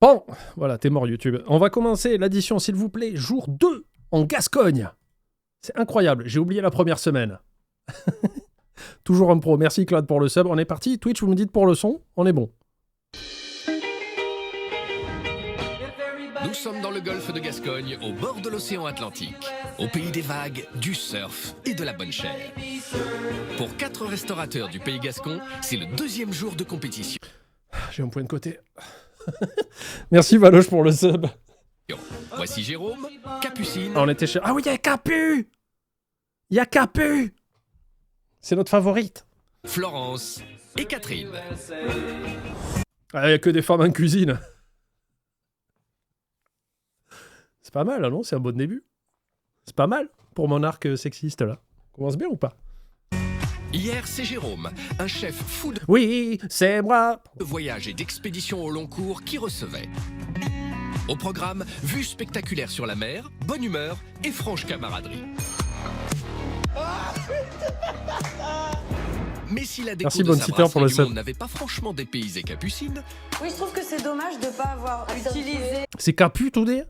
Bon, voilà, t'es mort YouTube. On va commencer l'addition, s'il vous plaît, jour 2 en Gascogne. C'est incroyable, j'ai oublié la première semaine. Toujours un pro, merci Claude pour le sub. On est parti, Twitch, vous me dites pour le son, on est bon. Nous sommes dans le golfe de Gascogne, au bord de l'océan Atlantique, au pays des vagues, du surf et de la bonne chair. Pour 4 restaurateurs du pays gascon, c'est le 2e jour de compétition. J'ai un point de côté. Merci Valoche pour le sub. Voici Jérôme, Capucine... On était chez... Ah oui, il y a Capu. Il y a Capu. C'est notre favorite. Florence et Catherine. Ah, il n'y a que des femmes en cuisine. C'est pas mal, non? C'est un bon début. C'est pas mal pour mon arc sexiste, là. Commence bien ou pas? Hier, c'est Jérôme, un chef fou de Oui, c'est moi. voyage et d'expédition au long cours qui recevait. Au programme, vue spectaculaire sur la mer, bonne humeur et franche camaraderie. Mais si la déco de sa brasserie du monde n'avait pas franchement dépaysé Capucine... Oui, je trouve que c'est dommage de ne pas avoir utilisé... C'est Capu, tout dit?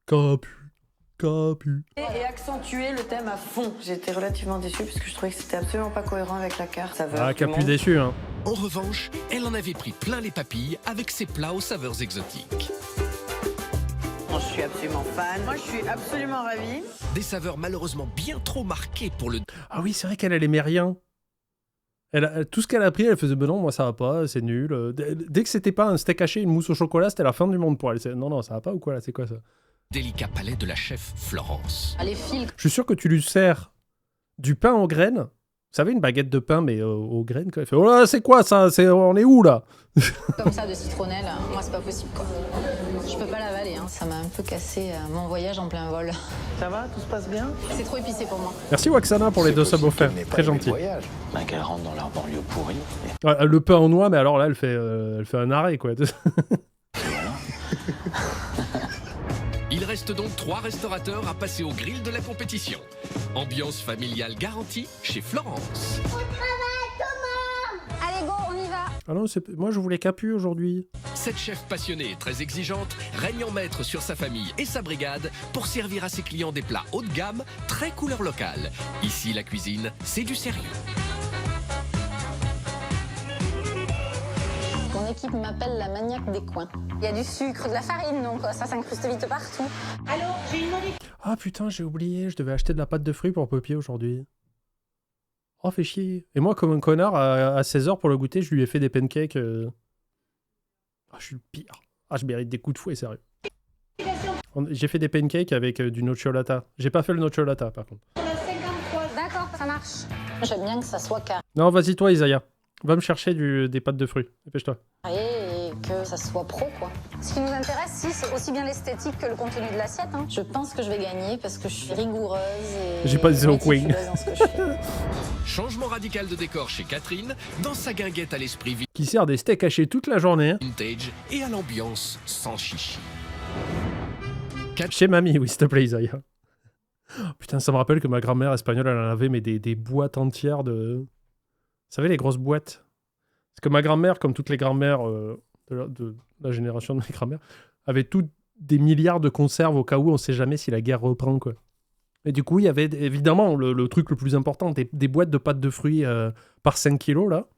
Capu. Et accentué le thème à fond. J'étais relativement déçue parce que je trouvais que c'était absolument pas cohérent avec la carte saveur. Ah, Capu déçu, hein. En revanche, elle en avait pris plein les papilles avec ses plats aux saveurs exotiques. Je suis absolument fan. Moi, je suis absolument ravie. Des saveurs malheureusement bien trop marquées pour le... Ah oui, c'est vrai qu'elle aimait rien. Tout ce qu'elle a pris, elle faisait, ben non, moi ça va pas, c'est nul. Dès que c'était pas un steak haché, une mousse au chocolat, c'était la fin du monde pour elle. Non, ça va pas ou quoi là, c'est quoi ça? Délicat palais de la chef Florence. Les fils. Je suis sûr que tu lui sers du pain aux graines. Vous savez, une baguette de pain, mais aux graines, quoi. Elle fait, oh là, c'est quoi ça? On est où là? Comme ça, de citronnelle, moi c'est pas possible quoi. Je peux pas l'avaler, hein. Ça m'a un peu cassé mon voyage en plein vol. Ça va? Tout se passe bien? C'est trop épicé pour moi. Merci Waxana pour les 2 subs offerts, très gentil. Qu'elle rentre dans leur banlieue pourrie. Ouais, le pain en noix, mais alors là, elle fait un arrêt, quoi. Il reste donc 3 restaurateurs à passer au grill de la compétition. Ambiance familiale garantie chez Florence. Allez go, on y va. Ah non, moi je voulais Capu aujourd'hui. Cette chef passionnée et très exigeante règne en maître sur sa famille et sa brigade pour servir à ses clients des plats haut de gamme, très couleur locale. Ici, la cuisine, c'est du sérieux. Mon équipe m'appelle la maniaque des coins. Il y a du sucre, de la farine, donc ça s'incruste vite partout. Allô, j'ai une mauvaise... Ah putain, j'ai oublié, je devais acheter de la pâte de fruits pour Poppy aujourd'hui. Oh, fait chier. Et moi, comme un connard, à 16h pour le goûter, je lui ai fait des pancakes. Ah, je suis le pire. Ah, je mérite des coups de fouet, sérieux. J'ai fait des pancakes avec du nocciolata. J'ai pas fait le nocciolata, par contre. D'accord, ça marche. J'aime bien que ça soit carré Non, vas-y toi, Isaiah. Va me chercher des pâtes de fruits. Dépêche-toi. et que ça soit pro, quoi. Ce qui nous intéresse, si, c'est aussi bien l'esthétique que le contenu de l'assiette. Hein. Je pense que je vais gagner parce que je suis rigoureuse et... J'ai pas dit au Queen. dans ce que je fais. Changement radical de décor chez Catherine, dans sa guinguette à l'esprit Qui sert des steaks hachés toute la journée. Hein. vintage et à l'ambiance sans chichi. Chez mamie, oui, s'il te plaît, Isaiah. Oh, putain, ça me rappelle que ma grand-mère espagnole, elle en avait mais des boîtes entières de... Vous savez, les grosses boîtes. Parce que ma grand-mère, comme toutes les grand-mères de la génération de mes grand-mères, avait toutes des milliards de conserves au cas où on sait jamais si la guerre reprend, quoi. Et du coup, il y avait évidemment le truc le plus important, des boîtes de pâtes de fruits par 5 kilos, là.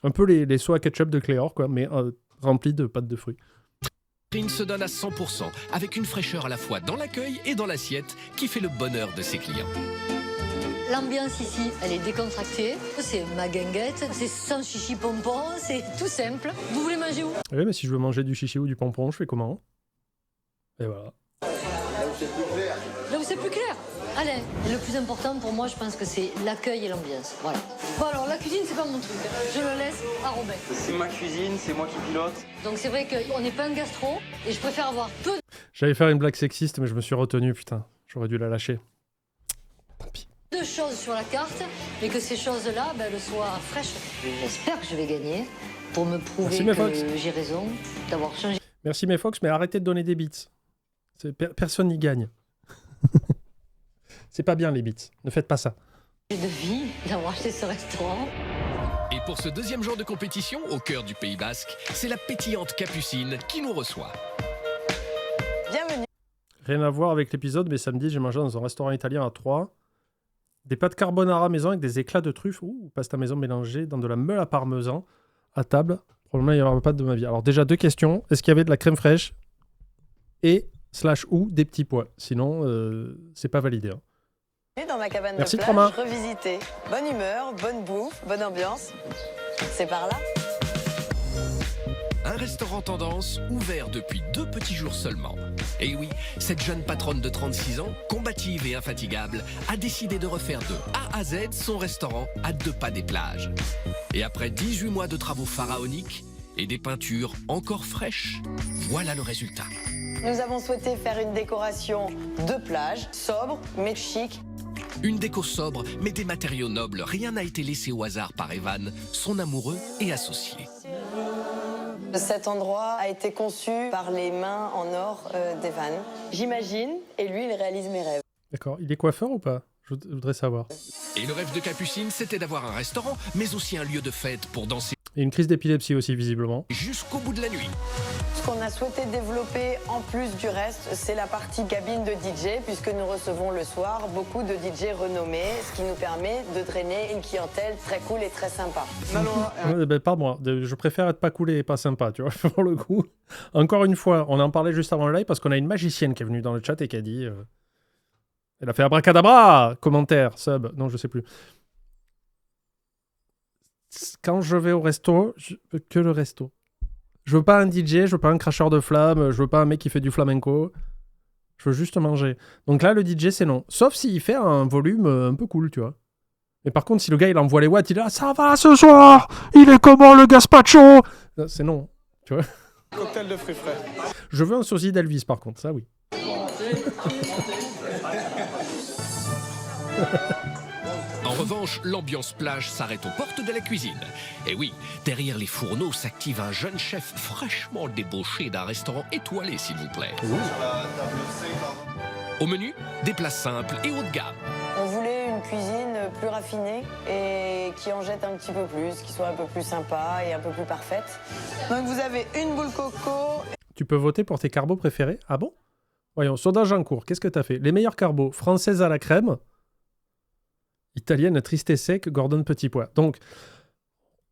Un peu les seaux à ketchup de Cléor, quoi, mais remplis de pâtes de fruits. Catherine se donne à 100%, avec une fraîcheur à la fois dans l'accueil et dans l'assiette qui fait le bonheur de ses clients. L'ambiance ici, elle est décontractée. C'est ma guinguette, c'est sans chichi pompon, c'est tout simple. Vous voulez manger où? Oui, mais si je veux manger du chichi ou du pompon, je fais comment? Et voilà. Là où c'est plus clair. Allez, le plus important pour moi, je pense que c'est l'accueil et l'ambiance. Voilà. Bon alors, la cuisine, c'est pas mon truc. Je le laisse à Robin. C'est ma cuisine, c'est moi qui pilote. Donc c'est vrai qu'on n'est pas un gastro, et je préfère avoir peu J'allais faire une blague sexiste, mais je me suis retenu, putain. J'aurais dû la lâcher. Tant pis. de choses sur la carte, mais que ces choses-là, elles soient fraîches. J'espère que je vais gagner, pour me prouver que j'ai raison, d'avoir changé. Merci mes Fox, mais arrêtez de donner des bits. Personne n'y gagne. C'est pas bien les bits. Ne faites pas ça. De vie d'avoir acheté ce restaurant. Et Et pour ce deuxième jour de compétition, au cœur du Pays Basque, c'est la pétillante Capucine qui nous reçoit. Bienvenue. Rien à voir avec l'épisode, mais samedi, j'ai mangé dans un restaurant italien à Troyes des pâtes carbonara maison avec des éclats de truffe ou pasta maison mélangée dans de la meule à parmesan à table. Probablement, il n'y aura pas de ma vie. Alors déjà, 2 questions. Est-ce qu'il y avait de la crème fraîche et ou des petits pois? Sinon, c'est pas validé. Hein. Dans ma cabane Merci, de plage, Romain. revisitée. Bonne humeur, bonne bouffe, bonne ambiance. C'est par là. Un restaurant tendance ouvert depuis 2 petits jours seulement. Et oui, cette jeune patronne de 36 ans, combative et infatigable, a décidé de refaire de A à Z son restaurant à 2 pas des plages. Et après 18 mois de travaux pharaoniques et des peintures encore fraîches, voilà le résultat. Nous avons souhaité faire une décoration de plage, sobre mais chic. Une déco sobre, mais des matériaux nobles. Rien n'a été laissé au hasard par Evan, son amoureux et associé. Cet endroit a été conçu par les mains en or d'Evan. J'imagine, et lui, il réalise mes rêves. D'accord. Il est coiffeur ou pas? Je voudrais savoir. Et le rêve de Capucine, c'était d'avoir un restaurant, mais aussi un lieu de fête pour danser Et une crise d'épilepsie aussi, visiblement. jusqu'au bout de la nuit. Ce qu'on a souhaité développer en plus du reste, c'est la partie cabine de DJ, puisque nous recevons le soir beaucoup de DJ renommés, ce qui nous permet de drainer une clientèle très cool et très sympa. Pas moi. Je préfère être pas cool et pas sympa, tu vois, pour le coup. Encore une fois, on en parlait juste avant le live parce qu'on a une magicienne qui est venue dans le chat et qui a dit... Elle a fait abracadabra! Commentaire, sub, non, je sais plus. Quand je vais au resto, je veux que le resto. Je veux pas un DJ, je veux pas un cracheur de flammes, je veux pas un mec qui fait du flamenco. Je veux juste manger. Donc là, le DJ, c'est non. Sauf s'il fait un volume un peu cool, tu vois. Mais par contre, si le gars, il envoie les watts, il est là, ça va ce soir! Il est comment le gazpacho? C'est non, tu vois. Cocktail de fruits frais. Je veux un sosie d'Elvis, par contre, ça oui. En revanche, l'ambiance plage s'arrête aux portes de la cuisine. Et oui, derrière les fourneaux s'active un jeune chef fraîchement débauché d'un restaurant étoilé, s'il vous plaît. Au menu, des plats simples et haut de gamme. On voulait une cuisine plus raffinée et qui en jette un petit peu plus, qui soit un peu plus sympa et un peu plus parfaite. Donc vous avez une boule coco. Tu peux voter pour tes carbos préférés? Ah bon? Voyons, sondage en cours. Qu'est-ce que t'as fait? Les meilleurs carbos, française à la crème, italienne triste et sec, Gordon Petit Pois. Donc,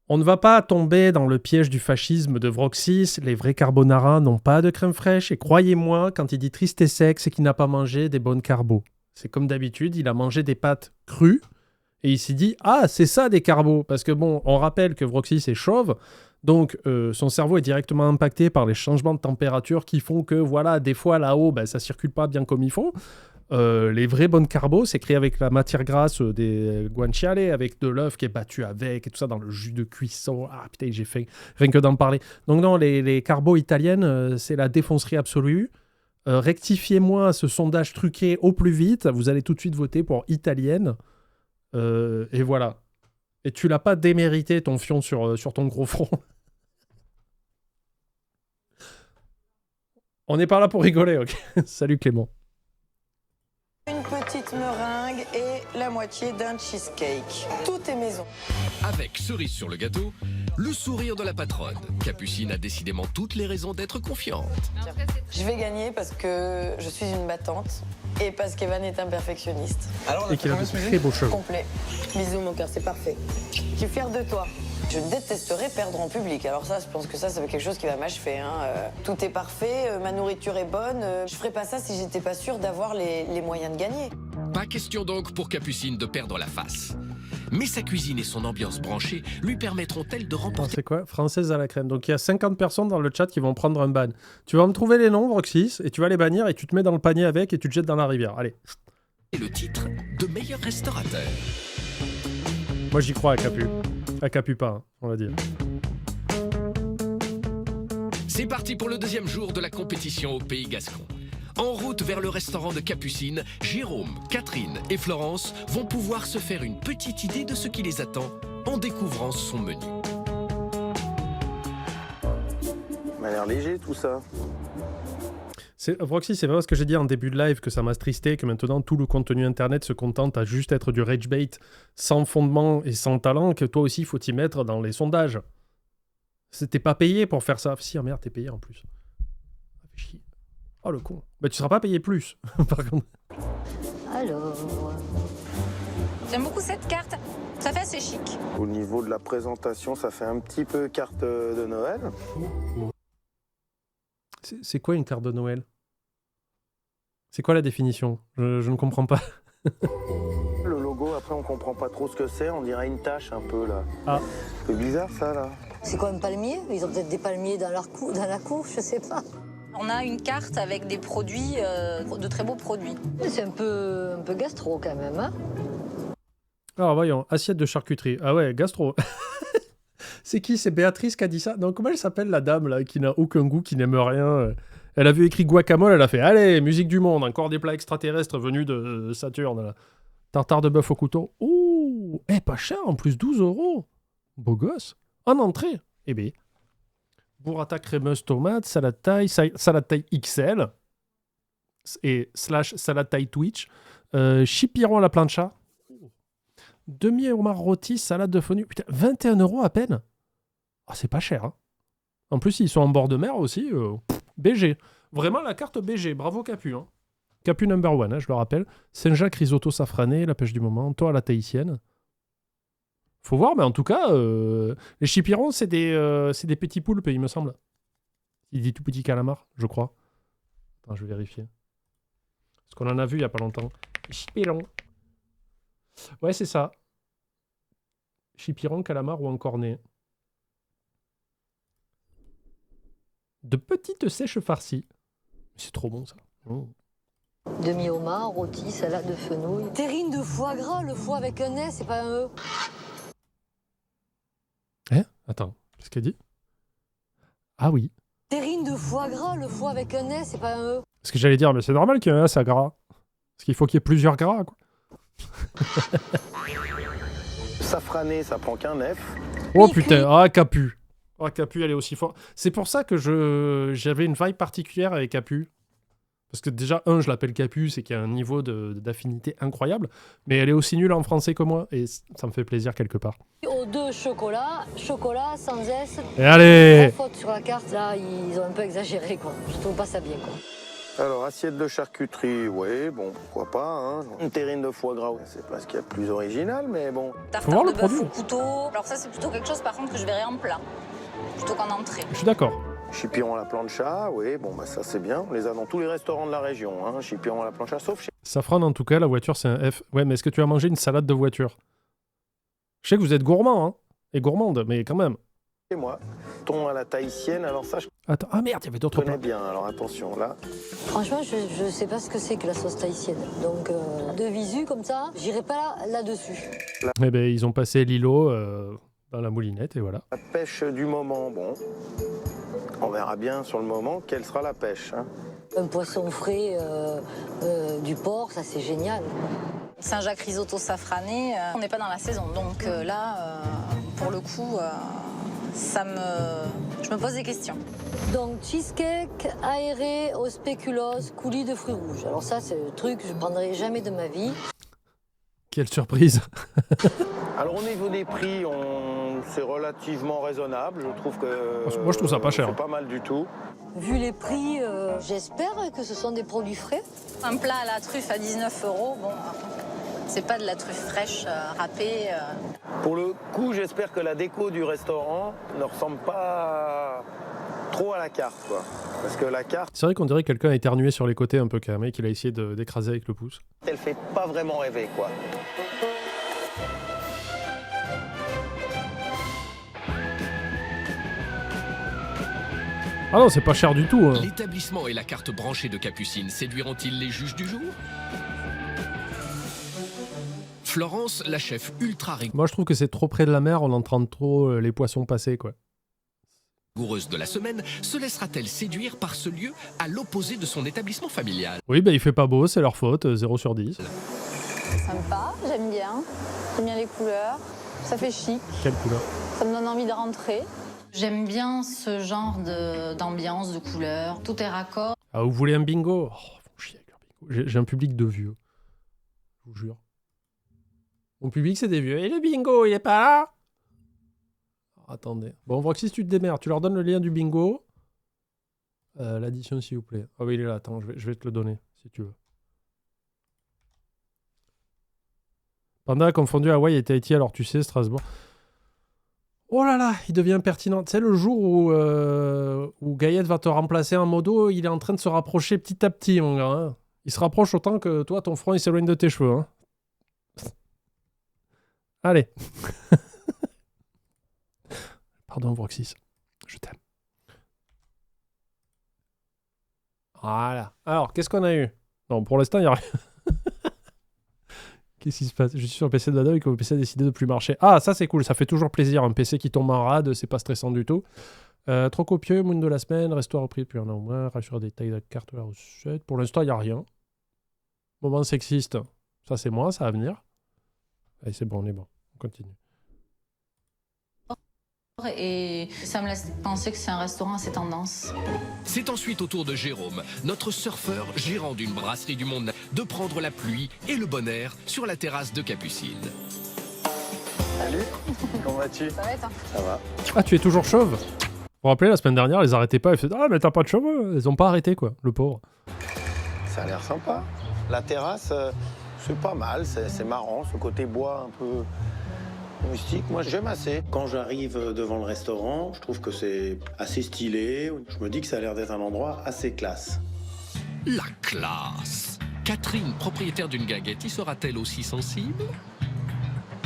on ne va pas tomber dans le piège du fascisme de Vroxis. Les vrais carbonara n'ont pas de crème fraîche. Et croyez-moi, quand il dit triste et sec, c'est qu'il n'a pas mangé des bonnes carbos. C'est comme d'habitude, il a mangé des pâtes crues et il s'est dit « Ah, c'est ça des carbos !» Parce que bon, on rappelle que Vroxis est chauve, donc son cerveau est directement impacté par les changements de température qui font que, voilà, des fois là-haut, ben, ça circule pas bien comme il faut. Les vrais bonnes carbos, c'est créé avec la matière grasse des guanciale, avec de l'œuf qui est battu avec, et tout ça dans le jus de cuisson. Ah putain, j'ai fait rien que d'en parler. Donc non, les carbos italiennes, c'est la défoncerie absolue. Rectifiez-moi ce sondage truqué au plus vite. Vous allez tout de suite voter pour italienne. Et voilà. Et tu l'as pas démérité, ton fion sur ton gros front. On n'est pas là pour rigoler, ok? Salut Clément. Une petite meringue et la moitié d'un cheesecake. Tout est maison. Avec cerise sur le gâteau, le sourire de la patronne. Capucine a décidément toutes les raisons d'être confiante. Je vais gagner parce que je suis une battante et parce qu'Evan est un perfectionniste. Et qu'il a de très beaux cheveux. Complet. Bisous mon cœur, c'est parfait. Je suis fière de toi. Je détesterais perdre en public. Alors ça, je pense que ça va être quelque chose qui va m'achever. Hein. Tout est parfait, ma nourriture est bonne. Je ferais pas ça si j'étais pas sûre d'avoir les moyens de gagner. Pas question donc pour Capucine de perdre la face. Mais sa cuisine et son ambiance branchée lui permettront-elles de remporter C'est quoi? Française à la crème. Donc il y a 50 personnes dans le chat qui vont prendre un ban. Tu vas me trouver les noms, Vroxis, et tu vas les bannir et tu te mets dans le panier avec et tu te jettes dans la rivière. Allez. le titre de meilleur restaurateur. Moi j'y crois à Capu. À Capu pas, hein, on va dire. C'est parti pour le deuxième jour de la compétition au Pays Gascon. En route vers le restaurant de Capucine, Jérôme, Catherine et Florence vont pouvoir se faire une petite idée de ce qui les attend en découvrant son menu. Ça m'a l'air léger tout ça. Proxy, c'est pas ce que j'ai dit en début de live que ça m'a tristé, que maintenant tout le contenu internet se contente à juste être du rage bait sans fondement et sans talent, que toi aussi il faut t'y mettre dans les sondages. T'es pas payé pour faire ça. Si, merde, t'es payé en plus. Chier. Oh le con. Bah tu seras pas payé plus, par contre. Alors... J'aime beaucoup cette carte, ça fait assez chic. Au niveau de la présentation, ça fait un petit peu carte de Noël. C'est quoi une carte de Noël? C'est quoi la définition? Je ne comprends pas. Le logo, après, on comprend pas trop ce que c'est. On dirait une tache un peu, là. Ah. C'est bizarre, ça, là. C'est quoi un palmier? Ils ont peut-être des palmiers dans la cour, je sais pas. On a une carte avec des produits, de très beaux produits. C'est un peu gastro quand même, hein? Alors voyons, assiette de charcuterie. Ah ouais, gastro. C'est qui? C'est Béatrice qui a dit ça? Non, comment elle s'appelle la dame là, qui n'a aucun goût, qui n'aime rien? Elle a vu écrit guacamole, elle a fait allez, musique du monde, encore des plats extraterrestres venus de Saturne. Là. Tartare de bœuf au couteau. Ouh, pas cher en plus, 12 €. Beau gosse. En entrée. Eh bien. Burrata crémeuse tomate, salade taille XL et / salade taille Twitch. Chipiron à la plancha. Demi-homard rôti, salade de fenouil. Putain, 21 € à peine. Ah, c'est pas cher. Hein. En plus, ils sont en bord de mer aussi. BG. Vraiment la carte BG. Bravo Capu. Hein. Capu number 1, hein, je le rappelle. Saint-Jacques, risotto safrané, la pêche du moment. Toi à la tahitienne. Faut voir, mais en tout cas, les chipirons, c'est des petits poulpes, il me semble. Il dit tout petit calamar, je crois. Attends, je vais vérifier. Parce qu'on en a vu il y a pas longtemps. Chipirons. Ouais, c'est ça. Chipiron, calamar ou encorné. De petites sèches farcies. C'est trop bon, ça. Oh. Demi-homard, rôti, salade de fenouil. Terrine de foie gras, le foie avec un S, c'est pas un E. Attends, qu'est-ce qu'elle dit? Ah oui. Terrine de foie gras, le foie avec un S, c'est pas un E. Ce que j'allais dire, mais c'est normal qu'il y ait un S à gras. Parce qu'il faut qu'il y ait plusieurs gras, quoi. Safrané, ça prend qu'un F. Oh putain, ah Capu. Ah Capu, elle est aussi forte. C'est pour ça que j'avais une vibe particulière avec Capu. Parce que déjà, je l'appelle Capu, c'est qu'il y a un niveau d'affinité incroyable. Mais elle est aussi nulle en français que moi. Et ça me fait plaisir quelque part. Au 2, chocolat sans S. Et allez! Faute sur la carte, là, ils ont un peu exagéré, quoi. Je trouve pas ça bien, quoi. Alors, assiette de charcuterie, oui, bon, pourquoi pas, hein. Une terrine de foie gras, c'est pas ce qu'il y a de plus original, mais bon. Tartare de bœuf au couteau. Alors ça, c'est plutôt quelque chose, par contre, que je verrais en plat, plutôt qu'en entrée. Je suis d'accord. Chipiron à la plancha, oui, bon, bah ça c'est bien. On les a dans tous les restaurants de la région, hein. Chipiron à la plancha, sauf chez... Safran, en tout cas, la voiture, c'est un F. Ouais, mais est-ce que tu as mangé une salade de voiture? Je sais que vous êtes gourmand, hein, et gourmande, mais quand même. Et moi, thon à la tahitienne, alors ça, je Attends, ah merde, il y avait d'autres connais plats. bien, alors attention, là. Franchement, je sais pas ce que c'est que la sauce tahitienne. Donc, de visu, comme ça, j'irai pas là-dessus. Eh ben, ils ont passé l'îlot dans la moulinette, et voilà. La pêche du moment, bon. On verra bien sur le moment quelle sera la pêche, hein. Un poisson frais, du porc, ça c'est génial. Saint-Jacques risotto safrané, on n'est pas dans la saison. Donc là, pour le coup, je me pose des questions. Donc, cheesecake aéré au spéculoos, coulis de fruits rouges. Alors ça, c'est le truc que je prendrai jamais de ma vie. Quelle surprise. Alors au niveau des prix, c'est relativement raisonnable. Je trouve que moi, je trouve ça pas cher. C'est pas mal du tout. Vu les prix, j'espère que ce sont des produits frais. Un plat à la truffe à 19 €, bon, c'est pas de la truffe fraîche, râpée. Pour le coup, j'espère que la déco du restaurant ne ressemble pas trop à la carte, quoi. Parce que la carte... C'est vrai qu'on dirait que quelqu'un a éternué sur les côtés un peu quand même, et qu'il a essayé d'écraser avec le pouce. Elle fait pas vraiment rêver, quoi. Ah non, c'est pas cher du tout. Hein. L'établissement et la carte branchée de Capucine séduiront-ils les juges du jour? Florence, la chef ultra Moi, je trouve que c'est trop près de la mer, on entend trop les poissons passer, quoi. rigoureuse de la semaine, se laissera-t-elle séduire par ce lieu à l'opposé de son établissement familial? Oui, bah il fait pas beau, c'est leur faute, 0 sur 10. Sympa, j'aime bien. J'aime bien les couleurs, ça fait chic. Quelle couleur? Ça me donne envie de rentrer. J'aime bien ce genre d'ambiance, de couleurs. Tout est raccord. Ah, vous voulez un bingo? Oh, faut chier avec leur bingo. J'ai un public de vieux. Je vous jure. Mon public, c'est des vieux. Et le bingo, il est pas là? Attendez. Bon, Vroxy, tu te démerdes. Tu leur donnes le lien du bingo. L'addition, s'il vous plaît. Ah oui, il est là. Attends, je vais te le donner, si tu veux. Panda a confondu Hawaï et Tahiti, alors tu sais, Strasbourg. Oh là là, il devient pertinent. Tu sais, le jour où Gaël va te remplacer en modo, il est en train de se rapprocher petit à petit, mon gars. Hein. Il se rapproche autant que toi, ton front, il s'éloigne de tes cheveux. Hein. Allez. Pardon, Vroxys. Je t'aime. Voilà. Alors, qu'est-ce qu'on a eu? Non, pour l'instant, il n'y a rien. Qu'est-ce qui se passe? Je suis sur le PC de Vado et que le PC a décidé de plus marcher. Ah, ça c'est cool, ça fait toujours plaisir. Un PC qui tombe en rade, c'est pas stressant du tout. Trop copieux, moon de la semaine, resto repris depuis un an ou moins, rassure des tailles de carte de la recette. Pour l'instant, il n'y a rien. Moment sexiste, ça c'est moi, ça va venir. Allez, c'est bon, on est bon. On continue. Et ça me laisse penser que c'est un restaurant à ses tendances. C'est ensuite au tour de Jérôme, notre surfeur gérant d'une brasserie du monde, de prendre la pluie et le bon air sur la terrasse de Capucine. Salut, comment vas-tu? Ça va être, hein. Ça va. Ah, tu es toujours chauve? Vous vous rappelez, la semaine dernière, elles arrêtaient pas. Elles faisaient ah, mais t'as pas de cheveux. Elles ont pas arrêté, quoi, le pauvre. Ça a l'air sympa. La terrasse, c'est pas mal, c'est marrant, ce côté bois un peu rustique. Moi, j'aime assez. Quand j'arrive devant le restaurant, je trouve que c'est assez stylé. Je me dis que ça a l'air d'être un endroit assez classe. La classe! Catherine, propriétaire d'une guinguette, y sera-t-elle aussi sensible?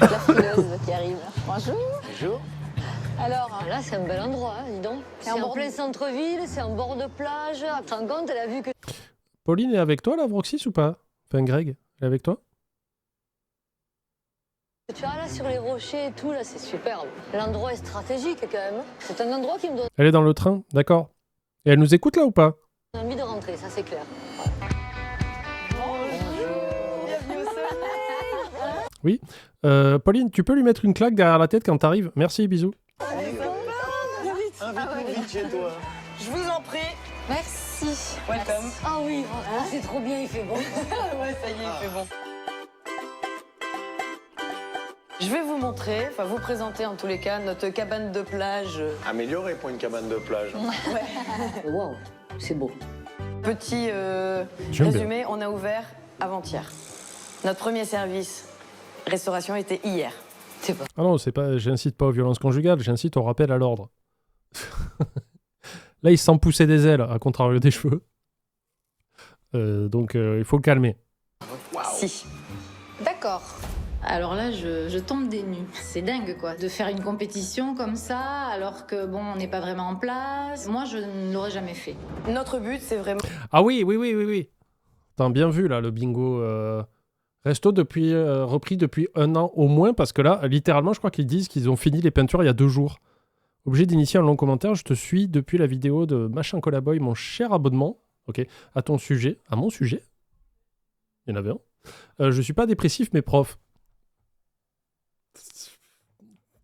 La fileuse qui arrive. Bonjour. Bonjour. Alors, Là, c'est un bel endroit, hein, dis donc. C'est en en bord plein centre-ville, c'est en bord de plage. Tu te rends compte, elle a vu que... Pauline est avec toi, là, Vroxys, ou pas? Enfin, Greg, elle est avec toi? Tu vois, là, sur les rochers et tout, là, c'est superbe. L'endroit est stratégique, quand même. C'est un endroit qui me donne Elle est dans le train, d'accord. Et elle nous écoute, là, ou pas? envie de rentrer, ça, c'est clair. Oui. Pauline, tu peux lui mettre une claque derrière la tête quand t'arrives? Merci, bisous. Invite-nous vite chez toi. Je vous en prie. Merci. Welcome. Ah oui, franchement, c'est trop bien, il fait bon. Ouais, ça y est, il fait bon. Je vais vous montrer, enfin vous présenter en tous les cas notre cabane de plage. Amélioré pour une cabane de plage. Waouh, c'est beau. Petit J'aime résumé, on a ouvert avant-hier. Notre premier service, restauration, était hier. C'est pas... Ah non, c'est pas, j'incite pas aux violences conjugales, j'incite au rappel à l'ordre. Là, il se sent pousser des ailes, à contrario des cheveux. Donc, il faut le calmer. Si. D'accord. Alors là, je tombe des nues. C'est dingue, quoi, de faire une compétition comme ça, alors que, bon, on n'est pas vraiment en place. Moi, je ne l'aurais jamais fait. Notre but, c'est vraiment... Ah oui. T'as bien vu, là, le bingo resto depuis, repris depuis 1 an au moins, parce que là, littéralement, je crois qu'ils disent qu'ils ont fini les peintures il y a 2 jours. Obligé d'initier un long commentaire, je te suis depuis la vidéo de Machin Collaboy, mon cher abonnement. Ok, à ton sujet, à mon sujet. Il y en avait un. Je suis pas dépressif, mais prof.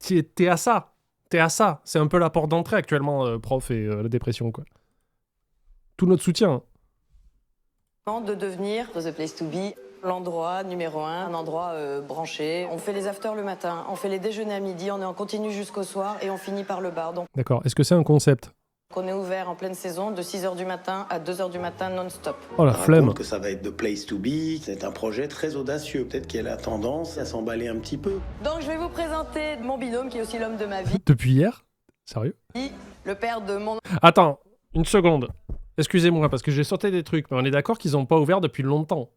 T'es à ça. C'est un peu la porte d'entrée actuellement, prof, et la dépression, quoi. Tout notre soutien. de devenir The Place to Be, l'endroit numéro 1, un endroit branché. On fait les afters le matin, on fait les déjeuners à midi, on est en continu jusqu'au soir et on finit par le bar. Donc D'accord, est-ce que c'est un concept? on est ouvert en pleine saison de 6h du matin à 2h du matin non-stop. Oh la flemme. Que ça va être The Place to Be, c'est un projet très audacieux. Peut-être qu'elle a tendance à s'emballer un petit peu. Donc je vais vous présenter mon binôme qui est aussi l'homme de ma vie, Depuis hier? Sérieux? le père de mon... Attends, une seconde. Excusez-moi, parce que j'ai sauté des trucs, mais on est d'accord qu'ils n'ont pas ouvert depuis longtemps.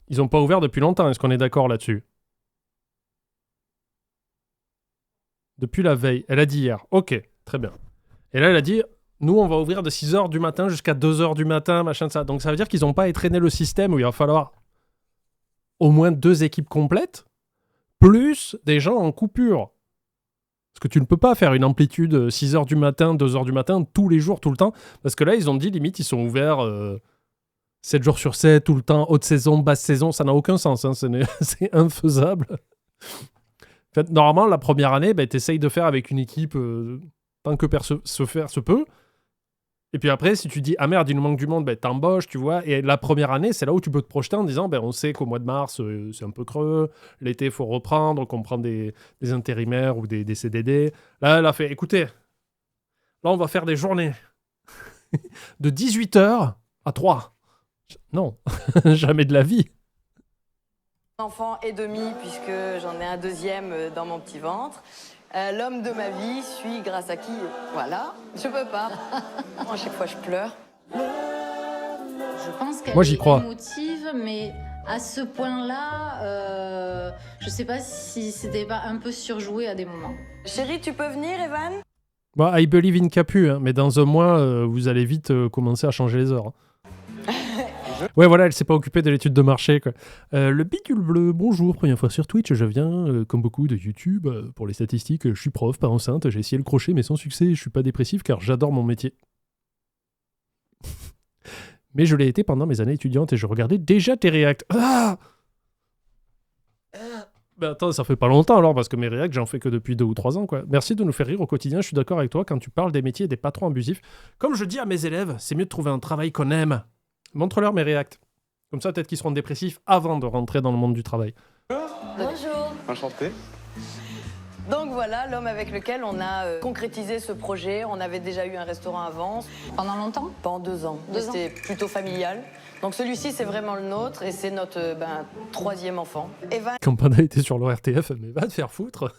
Ils n'ont pas ouvert depuis longtemps, est-ce qu'on est d'accord là-dessus? Depuis la veille. Elle a dit hier. Ok, très bien. Et là, elle a dit, nous, on va ouvrir de 6h du matin jusqu'à 2h du matin, machin de ça. Donc ça veut dire qu'ils n'ont pas étraîné le système où il va falloir au moins 2 équipes complètes, plus des gens en coupure. Parce que tu ne peux pas faire une amplitude 6h du matin, 2h du matin, tous les jours, tout le temps. Parce que là, ils ont dit, limite, ils sont ouverts 7 jours sur 7, tout le temps, haute saison, basse saison. Ça n'a aucun sens. Hein, c'est infaisable. En fait, normalement, la première année, tu essayes de faire avec une équipe tant que se faire se peut. Et puis après, si tu dis, ah merde, il nous manque du monde, ben t'embauches, tu vois. Et la première année, c'est là où tu peux te projeter en disant, ben on sait qu'au mois de mars, c'est un peu creux. L'été, il faut reprendre, donc on prend des intérimaires ou des CDD. Là, elle a fait, écoutez, là, on va faire des journées de 18h à 3. Non, jamais de la vie. Enfant et demi, puisque j'en ai un deuxième dans mon petit ventre. L'homme de ma vie suit grâce à qui? Voilà, je peux pas. À chaque fois, je pleure. Je pense qu'elle Moi, j'y est crois. émotive, mais à ce point-là, je sais pas si c'était pas un peu surjoué à des moments. Chérie, tu peux venir, Evan? Bon, I believe in Capu, hein, mais dans un mois, vous allez vite commencer à changer les heures. Ouais, voilà, elle s'est pas occupée de l'étude de marché, quoi. Le bidule bleu, bonjour, première fois sur Twitch, je viens, comme beaucoup de YouTube, pour les statistiques, je suis prof, pas enceinte, j'ai essayé le crochet, mais sans succès, je suis pas dépressif car j'adore mon métier. Mais je l'ai été pendant mes années étudiantes et je regardais déjà tes réacts. Ah Ben attends, ça fait pas longtemps alors, parce que mes réacts, j'en fais que depuis 2 ou 3 ans, quoi. Merci de nous faire rire au quotidien, je suis d'accord avec toi quand tu parles des métiers et des patrons abusifs. Comme je dis à mes élèves, c'est mieux de trouver un travail qu'on aime. Montre-leur mes réacts. Comme ça, peut-être qu'ils seront dépressifs avant de rentrer dans le monde du travail. Bonjour. Enchanté. Donc voilà, l'homme avec lequel on a concrétisé ce projet. On avait déjà eu un restaurant avant. Pendant longtemps? Pendant 2 ans. C'était plutôt familial. Donc celui-ci, c'est vraiment le nôtre et c'est notre 3e enfant. Evan Quand Panda était sur l'ORTF, mais va te faire foutre.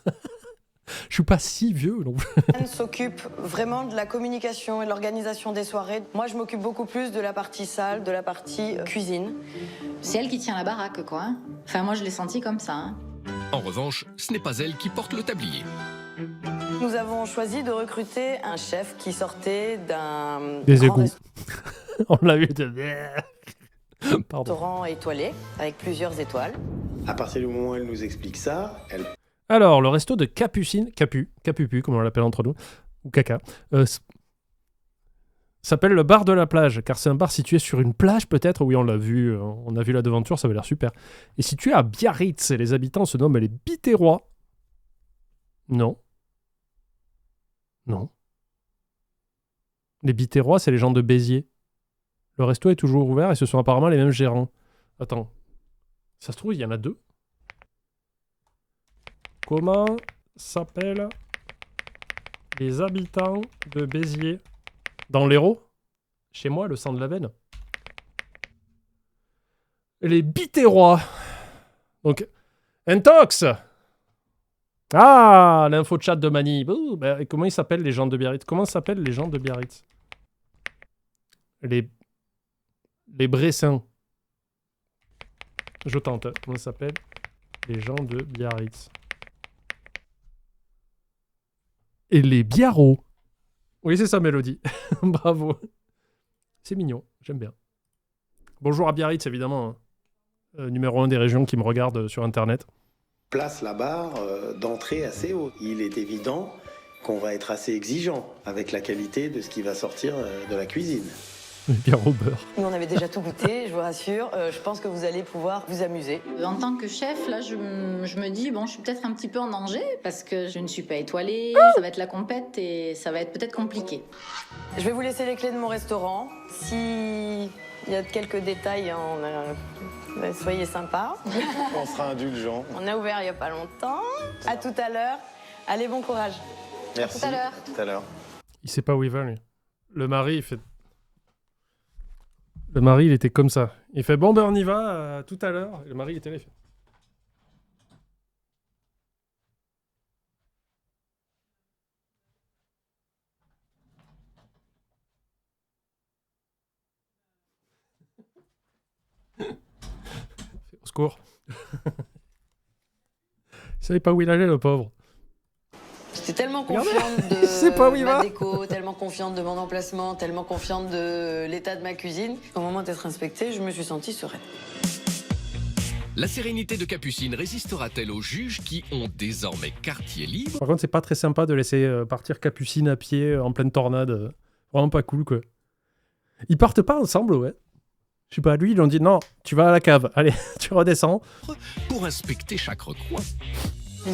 Je suis pas si vieux non plus. s'occupe vraiment de la communication et de l'organisation des soirées. Moi, je m'occupe beaucoup plus de la partie salle, de la partie cuisine. C'est elle qui tient la baraque, quoi. Hein. Enfin, moi, je l'ai senti comme ça. Hein. En revanche, ce n'est pas elle qui porte le tablier. Nous avons choisi de recruter un chef qui sortait d'un Des grand égouts. On l'a vu de... Pardon. restaurant étoilé avec plusieurs étoiles. À partir du moment où elle nous explique ça, elle Alors, le resto de Capucine, Capupu, comme on l'appelle entre nous, ou Caca, s'appelle le bar de la plage, car c'est un bar situé sur une plage peut-être. Oui, on l'a vu, on a vu la devanture, ça avait l'air super. Et situé à Biarritz, et les habitants se nomment les Biterrois. Non. Non. Les Biterrois, c'est les gens de Béziers. Le resto est toujours ouvert et ce sont apparemment les mêmes gérants. Attends. Ça se trouve, il y en a 2. Comment s'appellent les habitants de Béziers? Dans l'Hérault? Chez moi, le sang de la veine. Les Biterrois. Donc, Intox. Ah, l'info chat de Mani. Ouh, bah, comment ils s'appellent les gens de Biarritz? Comment s'appellent les gens de Biarritz? Les Bressins. Je tente. Comment ça s'appelle? Les gens de Biarritz. Et les Biarros. Oui, c'est ça, Mélodie. Bravo. C'est mignon, j'aime bien. Bonjour à Biarritz, évidemment. Hein. Numéro 1 des régions qui me regardent sur Internet. place la barre d'entrée assez haut. Il est évident qu'on va être assez exigeant avec la qualité de ce qui va sortir de la cuisine. Bien au beurre. Nous, on avait déjà tout goûté, je vous rassure. Je pense que vous allez pouvoir vous amuser. En tant que chef, là, je me dis, bon, je suis peut-être un petit peu en danger parce que je ne suis pas étoilée, ça va être la compète et ça va être peut-être compliqué. Je vais vous laisser les clés de mon restaurant. S'il y a quelques détails, soyez sympas. On sera indulgent. On a ouvert il n'y a pas longtemps. À tout à l'heure. Allez, bon courage. Merci. À tout à l'heure. Tout à l'heure. Il sait pas où il va, lui. Le mari, il fait... Le mari, il était comme ça. Il fait, bon, ben on y va, tout à l'heure. Le mari, il était là, il fait... Au secours. Il savait pas où il allait, le pauvre. J'étais tellement confiante de ma déco, tellement confiante de mon emplacement, tellement confiante de l'état de ma cuisine. Au moment d'être inspectée, je me suis sentie sereine. La sérénité de Capucine résistera-t-elle aux juges qui ont désormais quartier libre? Par contre, c'est pas très sympa de laisser partir Capucine à pied en pleine tornade. Vraiment pas cool, quoi. Ils partent pas ensemble, ouais. Je sais pas, lui, ils lui ont dit non, tu vas à la cave. Allez, tu redescends. Pour inspecter chaque recoin.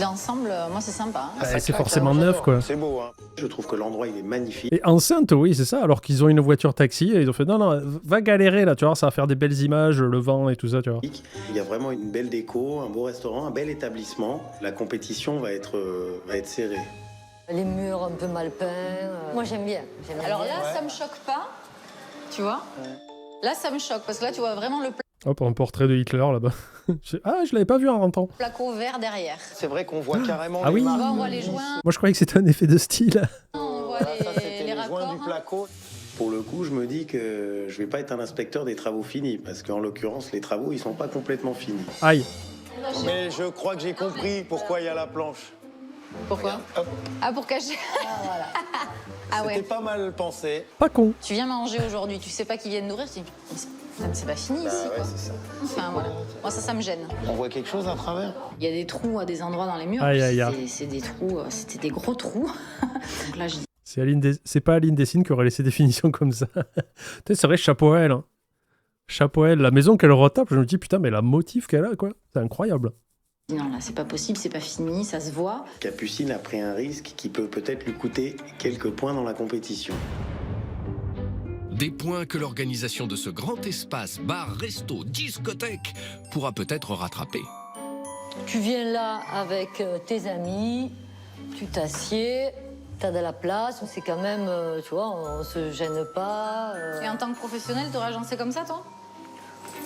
L'ensemble, moi, c'est sympa. Hein. C'est forcément neuf, quoi. C'est beau, hein. Je trouve que l'endroit, il est magnifique. Et enceinte, oui, c'est ça. Alors qu'ils ont une voiture taxi et ils ont fait non, va galérer là, tu vois, ça va faire des belles images, le vent et tout ça, tu vois. Il y a vraiment une belle déco, un beau restaurant, un bel établissement. La compétition va être serrée. Les murs un peu mal peints. Moi, j'aime bien. Alors là, ça me choque pas, tu vois. Là, ça me choque parce que là, tu vois vraiment le Hop, un portrait de Hitler là-bas. Je l'avais pas vu en rentrant. placo vert derrière. C'est vrai qu'on voit carrément Ah les oui. Tu vois, marques. on voit les joints, Moi, je croyais que c'était un effet de style. on voit Voilà, ça, c'était les les joints raccords. du placo. Pour le coup, je me dis que je vais pas être un inspecteur des travaux finis, parce qu'en l'occurrence, les travaux, ils sont pas complètement finis. Aïe. Mais je crois que j'ai compris pourquoi il y a la planche. Pourquoi? Hop. Ah, pour cacher. Ah ouais. C'était pas mal pensé. Pas con. Tu viens manger aujourd'hui, tu sais pas qui vient de nourrir, tu dis, mais c'est pas fini ici, Bah ouais, quoi. c'est ça. Enfin, voilà. Moi, ça me gêne. On voit quelque chose à travers. Il y a des trous à des endroits dans les murs. Aïe, aïe, aïe. C'est des trous, c'était des gros trous. Donc là, je dis, C'est pas Aline Dessine qui aurait laissé des finitions comme ça. C'est vrai, chapeau à elle. Hein. Chapeau à elle. La maison qu'elle retape, je me dis putain, mais la motif qu'elle a, quoi. C'est incroyable. non, là, c'est pas possible, c'est pas fini, ça se voit. Capucine a pris un risque qui peut peut-être lui coûter quelques points dans la compétition. Des points que l'organisation de ce grand espace, bar, resto, discothèque, pourra peut-être rattraper. Tu viens là avec tes amis, tu t'assieds, t'as de la place, c'est quand même, tu vois, on se gêne pas. Et en tant que professionnel, t'aurais agencé comme ça, toi?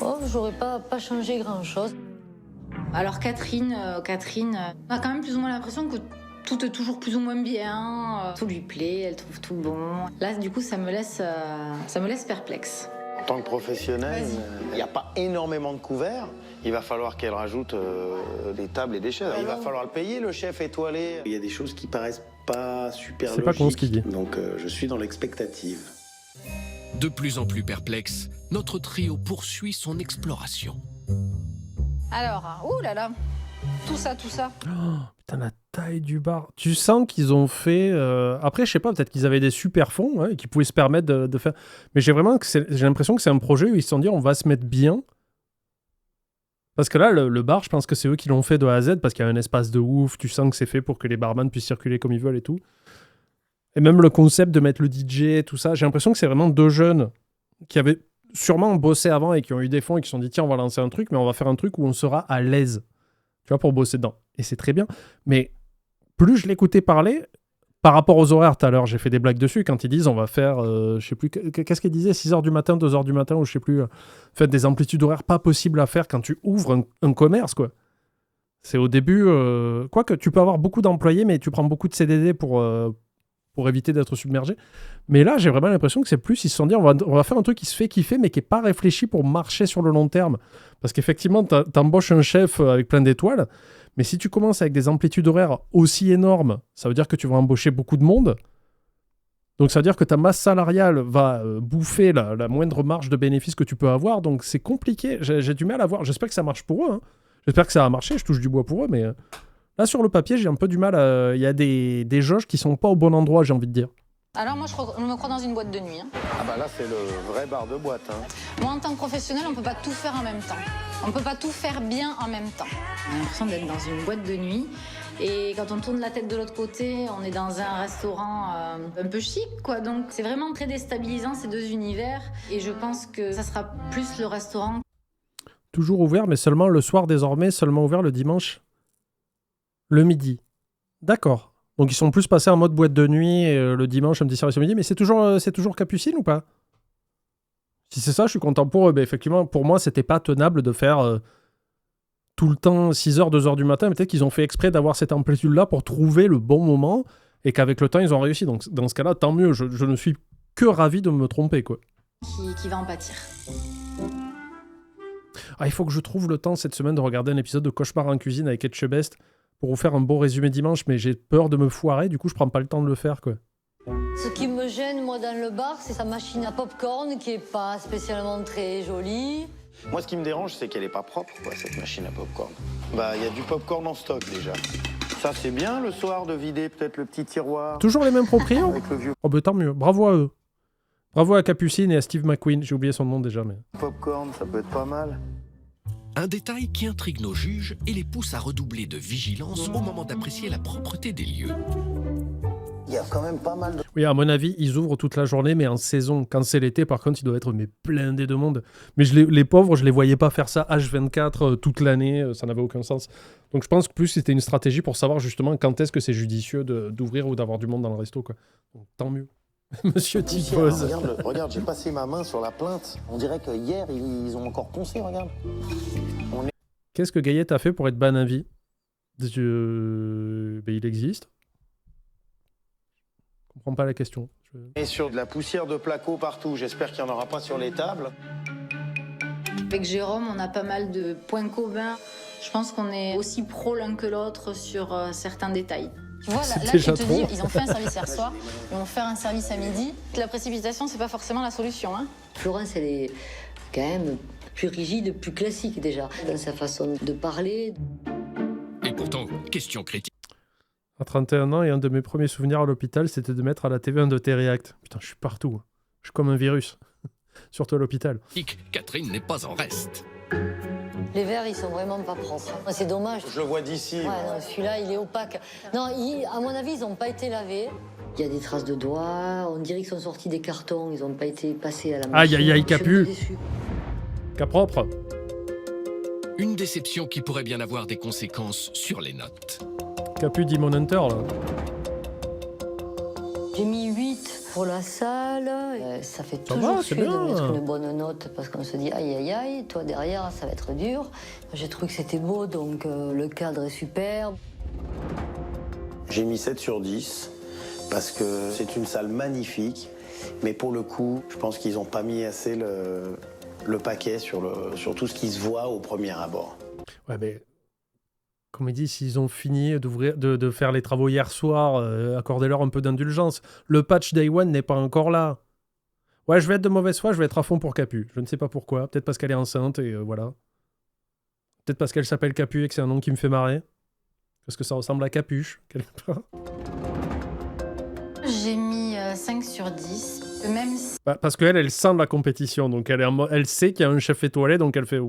Oh, j'aurais pas changé grand-chose. Alors Catherine, on a quand même plus ou moins l'impression que tout est toujours plus ou moins bien, tout lui plaît, elle trouve tout bon. Là, du coup, ça me laisse perplexe. En tant que professionnel, il n'y a pas énormément de couverts. Il va falloir qu'elle rajoute des tables et des chaises. Il va falloir le payer, le chef étoilé. Il y a des choses qui paraissent pas super logiques. C'est pas con ce qu'il dit. Donc je suis dans l'expectative. De plus en plus perplexe, notre trio poursuit son exploration. Alors, ouh là là, tout ça. Oh, putain, la taille du bar. Tu sens qu'ils ont fait... Après, je sais pas, peut-être qu'ils avaient des super fonds et qu'ils pouvaient se permettre de faire... Mais j'ai l'impression que c'est un projet où ils se sont dit on va se mettre bien. Parce que là, le bar, je pense que c'est eux qui l'ont fait de A à Z parce qu'il y a un espace de ouf. Tu sens que c'est fait pour que les barman puissent circuler comme ils veulent et tout. Et même le concept de mettre le DJ, tout ça, j'ai l'impression que c'est vraiment deux jeunes qui avaient sûrement bossé avant et qui ont eu des fonds et qui se sont dit tiens, on va lancer un truc, mais on va faire un truc où on sera à l'aise, tu vois, pour bosser dedans. Et c'est très bien. Mais plus je l'écoutais parler, par rapport aux horaires tout à l'heure, j'ai fait des blagues dessus quand ils disent on va faire, je sais plus, qu'est-ce qu'ils disaient, 6h du matin, 2h du matin, ou je sais plus, faites des amplitudes horaires pas possibles à faire quand tu ouvres un commerce, quoi. C'est au début, quoique tu peux avoir beaucoup d'employés, mais tu prends beaucoup de CDD pour éviter d'être submergé. Mais là, j'ai vraiment l'impression que c'est plus, ils se sont dit, on va faire un truc qui se fait kiffer, mais qui n'est pas réfléchi pour marcher sur le long terme. Parce qu'effectivement, t'embauches un chef avec plein d'étoiles, mais si tu commences avec des amplitudes horaires aussi énormes, ça veut dire que tu vas embaucher beaucoup de monde. Donc ça veut dire que ta masse salariale va bouffer la moindre marge de bénéfice que tu peux avoir. Donc c'est compliqué. J'ai du mal à voir. J'espère que ça marche pour eux. Hein. J'espère que ça va marcher. Je touche du bois pour eux, mais... Là, sur le papier, j'ai un peu du mal. Il y a des jauges qui sont pas au bon endroit, j'ai envie de dire. Alors moi, je me crois dans une boîte de nuit. Hein. Ah bah là, c'est le vrai bar de boîte. Hein. Moi, en tant que professionnel, on peut pas tout faire en même temps. On peut pas tout faire bien en même temps. On a l'impression d'être dans une boîte de nuit. Et quand on tourne la tête de l'autre côté, on est dans un restaurant un peu chic, quoi. Donc c'est vraiment très déstabilisant, ces deux univers. Et je pense que ça sera plus le restaurant. Toujours ouvert, mais seulement le soir désormais, seulement ouvert le dimanche. Le midi. D'accord. Donc ils sont plus passés en mode boîte de nuit le dimanche, un petit service au midi, mais c'est toujours Capucine ou pas? Si c'est ça, je suis content pour eux. Mais effectivement, pour moi, c'était pas tenable de faire tout le temps 6h, 2h du matin. Peut-être qu'ils ont fait exprès d'avoir cette amplitude-là pour trouver le bon moment et qu'avec le temps, ils ont réussi. Donc dans ce cas-là, tant mieux. Je ne suis que ravi de me tromper, quoi. Qui va en pâtir. Ah, il faut que je trouve le temps cette semaine de regarder un épisode de Cauchemar en cuisine avec Etchebest pour vous faire un beau résumé dimanche, mais j'ai peur de me foirer, du coup je prends pas le temps de le faire, quoi. Ce qui me gêne, moi, dans le bar, c'est sa machine à popcorn qui est pas spécialement très jolie. Moi, ce qui me dérange, c'est qu'elle est pas propre, quoi, cette machine à popcorn. Bah, il y a du popcorn en stock, déjà. Ça, c'est bien, le soir, de vider peut-être le petit tiroir. Toujours les mêmes propriétaires. Avec le vieux Oh bah tant mieux, bravo à eux. Bravo à Capucine et à Steve McQueen, j'ai oublié son nom déjà, mais... popcorn, ça peut être pas mal. Un détail qui intrigue nos juges et les pousse à redoubler de vigilance au moment d'apprécier la propreté des lieux. Il y a quand même pas mal de... Oui, à mon avis, ils ouvrent toute la journée, mais en saison. Quand c'est l'été, par contre, ils doivent être blindés de monde. Mais les pauvres, je les voyais pas faire ça H24 toute l'année, ça n'avait aucun sens. Donc je pense que plus c'était une stratégie pour savoir justement quand est-ce que c'est judicieux d'ouvrir ou d'avoir du monde dans le resto, quoi. Donc, tant mieux. Monsieur Tipose. Regarde, j'ai passé ma main sur la plainte. On dirait que hier, ils ont encore poncé, regarde. Qu'est-ce que Gaillette a fait pour être ban à vie? Ben, il existe. Je comprends pas la question. Et sur de la poussière de placo partout, j'espère qu'il n'y en aura pas sur les tables. Avec Jérôme, on a pas mal de points communs. Je pense qu'on est aussi pro l'un que l'autre sur certains détails. Tu vois, là je te dis, ils ont fait un service hier soir, ils vont faire un service à midi. La précipitation, c'est pas forcément la solution. Hein. Florence, elle est quand même plus rigide, plus classique déjà, dans sa façon de parler. Et pourtant, question critique. À 31 ans, et un de mes premiers souvenirs à l'hôpital, c'était de mettre à la TV un de tes réacts. Putain, je suis partout. Je suis comme un virus. Surtout à l'hôpital. Catherine n'est pas en reste. Les verres, ils sont vraiment pas propres. C'est dommage. Je le vois d'ici. Ouais, non, celui-là, il est opaque. Non, à mon avis, ils n'ont pas été lavés. Il y a des traces de doigts. On dirait qu'ils sont sortis des cartons. Ils n'ont pas été passés à la machine. Aïe, aïe, aïe, Capu. Cas propre. Une déception qui pourrait bien avoir des conséquences sur les notes. Capu Demon Hunter, là. J'ai mis 8 pour la salle. Ça fait toujours chier de mettre une bonne note parce qu'on se dit aïe, aïe, aïe. Toi, derrière, ça va être dur. J'ai trouvé que c'était beau, donc le cadre est superbe. J'ai mis 7 sur 10 parce que c'est une salle magnifique. Mais pour le coup, je pense qu'ils n'ont pas mis assez le paquet sur tout ce qui se voit au premier abord. Ouais, mais comme il dit, s'ils ont fini de faire les travaux hier soir, accordez-leur un peu d'indulgence. Le patch Day One n'est pas encore là. Ouais, je vais être de mauvaise foi, je vais être à fond pour Capu. Je ne sais pas pourquoi. Peut-être parce qu'elle est enceinte et voilà. Peut-être parce qu'elle s'appelle Capu et que c'est un nom qui me fait marrer. Parce que ça ressemble à Capuche, quelque part. J'ai mis 5 sur 10. Même si... Parce qu'elle, elle sent la compétition. Donc elle sait qu'il y a un chef étoilé, donc elle fait...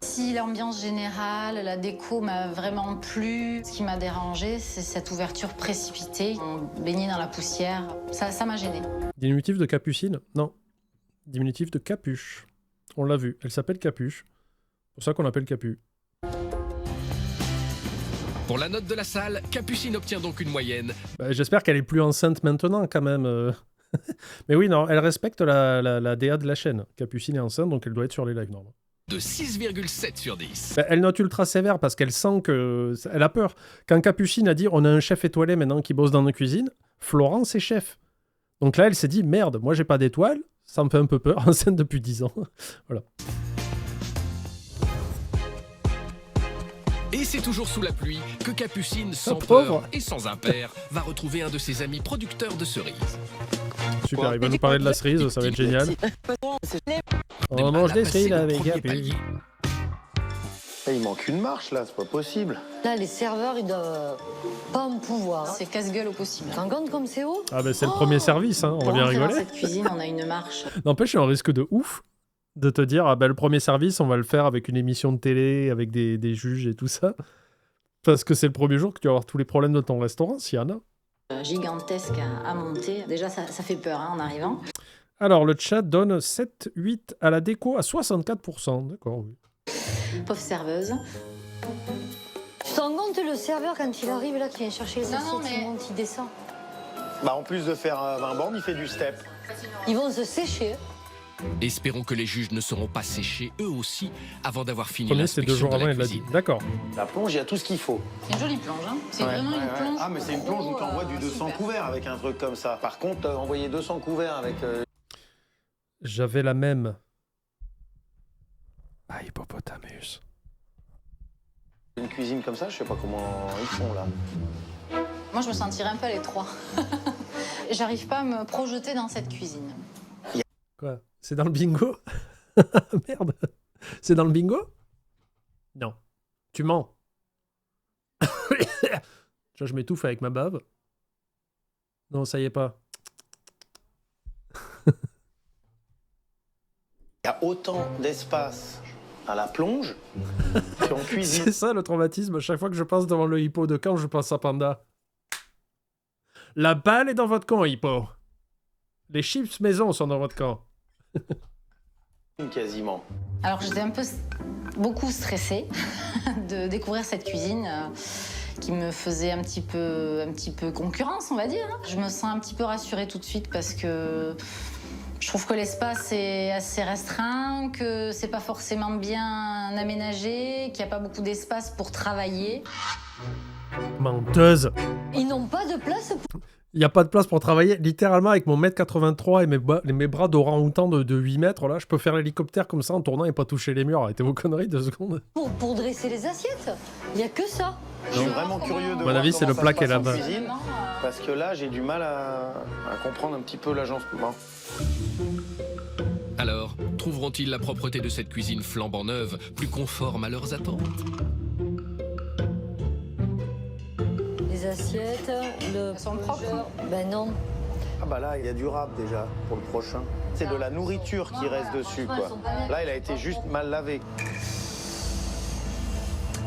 Si l'ambiance générale, la déco m'a vraiment plu, ce qui m'a dérangé, c'est cette ouverture précipitée. On baignait dans la poussière. Ça m'a gêné. Diminutif de Capucine? Non. Diminutif de Capuche. On l'a vu. Elle s'appelle Capuche. C'est pour ça qu'on l'appelle Capu. Pour la note de la salle, Capucine obtient donc une moyenne. J'espère qu'elle est plus enceinte maintenant, quand même. Mais oui, non, elle respecte la DA de la chaîne. Capucine est enceinte, donc elle doit être sur les lives, normalement. De 6,7 sur 10. Elle note ultra sévère parce qu'elle sent que... Elle a peur. Quand Capucine a dit « On a un chef étoilé maintenant qui bosse dans nos cuisines », Florence est chef. Donc là, elle s'est dit « Merde, moi j'ai pas d'étoile, ça me fait un peu peur, enceinte depuis 10 ans. » Voilà. Et c'est toujours sous la pluie que Capucine, sans peur et sans impair, va retrouver un de ses amis producteurs de cerises. Super, il va nous parler de la cerise, ça va être génial. On mange des cerises avec Capu. Il manque une marche là, c'est pas possible. Là, les serveurs, ils doivent pas en pouvoir. C'est casse-gueule au possible. Tu te rends compte comme c'est haut? Ah ben c'est le premier service, hein, on va bien rigoler. Dans cette cuisine, on a une marche. N'empêche, il y a un risque de ouf de te dire, ah ben le premier service, on va le faire avec une émission de télé, avec des juges et tout ça. Parce que c'est le premier jour que tu vas avoir tous les problèmes de ton restaurant, s'il y en a. Gigantesque à monter. Déjà, ça fait peur en arrivant. Alors, le chat donne 7-8 à la déco à 64%. D'accord, oui. Pauvre serveuse. Tu te rends compte, le serveur, quand il arrive là, qui vient chercher les assiettes, il monte, il descend. En plus de faire 20 bornes, il fait du step. Ils vont se sécher. Espérons que les juges ne seront pas séchés eux aussi avant d'avoir fini Premier, c'est 2 l'inspection jours de avant, la il l'a dit. cuisine. D'accord. La plonge, il y a tout ce qu'il faut. C'est une jolie plonge, hein. C'est vraiment une plonge. Ah, mais c'est une plonge où t'envoies du 200 couverts avec un truc comme ça. Par contre, envoyer 200 couverts avec... J'avais la même. Ah, hippopotamus. Une cuisine comme ça, je sais pas comment ils font là. Moi, je me sentirais un peu à l'étroit. J'arrive pas à me projeter dans cette cuisine. Quoi? C'est dans le bingo? Merde. C'est dans le bingo? Non. Tu mens. Je m'étouffe avec ma bave. Non, ça y est pas. Il y a autant d'espace à la plonge, puis on cuisine. C'est ça le traumatisme. À chaque fois que je passe devant le hippo de Caen, je pense à Panda. La balle est dans votre camp, hippo. Les chips maison sont dans votre camp. Quasiment. Alors j'étais beaucoup stressée de découvrir cette cuisine qui me faisait un petit peu concurrence, on va dire. Je me sens un petit peu rassurée tout de suite parce que je trouve que l'espace est assez restreint, que c'est pas forcément bien aménagé, qu'il n'y a pas beaucoup d'espace pour travailler. Menteuse. Ils n'ont pas de place. Il n'y a pas de place pour travailler. Littéralement, avec mon 1m83 et mes bras d'orang-outan de 8 mètres, là, je peux faire l'hélicoptère comme ça en tournant et pas toucher les murs. Arrêtez vos conneries 2 secondes. Pour dresser les assiettes, il n'y a que ça. Je suis vraiment curieux de mon voir avis, comment c'est le ça plat se qui est passe en là-bas. cuisine, parce que là, j'ai du mal à comprendre un petit peu l'agencement. Alors, trouveront-ils la propreté de cette cuisine flambant neuve plus conforme à leurs attentes? Les assiettes, Elles sont propres. Ben non. Ah bah là, il y a du rap déjà pour le prochain. C'est de la nourriture qui reste dessus, quoi. Là, il a été juste mal lavé.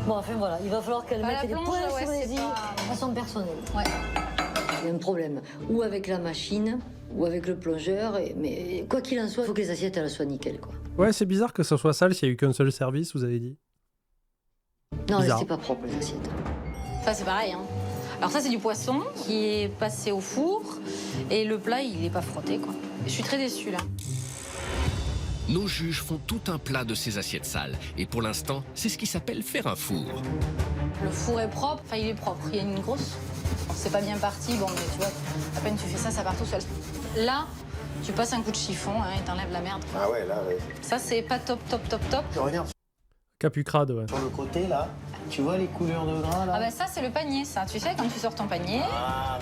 Bon, enfin voilà, il va falloir qu'elle Bah, mette la des plonge, points ouais, sur les c'est i pas- à son personnel. Ouais. Il y a un problème, ou avec la machine, ou avec le plongeur, mais quoi qu'il en soit, il faut que les assiettes elles soient nickel, quoi. Ouais, c'est bizarre que ça soit sale s'il n'y a eu qu'un seul service, vous avez dit. Non, Bizarre. c'est pas propre, les assiettes. Ça c'est pareil. Hein. Alors ça c'est du poisson qui est passé au four et le plat il est pas frotté quoi. Je suis très déçue là. Nos juges font tout un plat de ces assiettes sales. Et pour l'instant, c'est ce qui s'appelle faire un four. Le four est propre, enfin il est propre, il y a une grosse. C'est pas bien parti, bon mais tu vois, à peine tu fais ça, ça part tout seul. Là, tu passes un coup de chiffon hein, et t'enlèves la merde. Quoi. Ah ouais, là, ouais. Ça c'est pas top. Je regarde Capucrade, ouais. sur le côté, là. Tu vois les couleurs de gras, là? Ah bah ça c'est le panier ça, tu sais quand tu sors ton panier.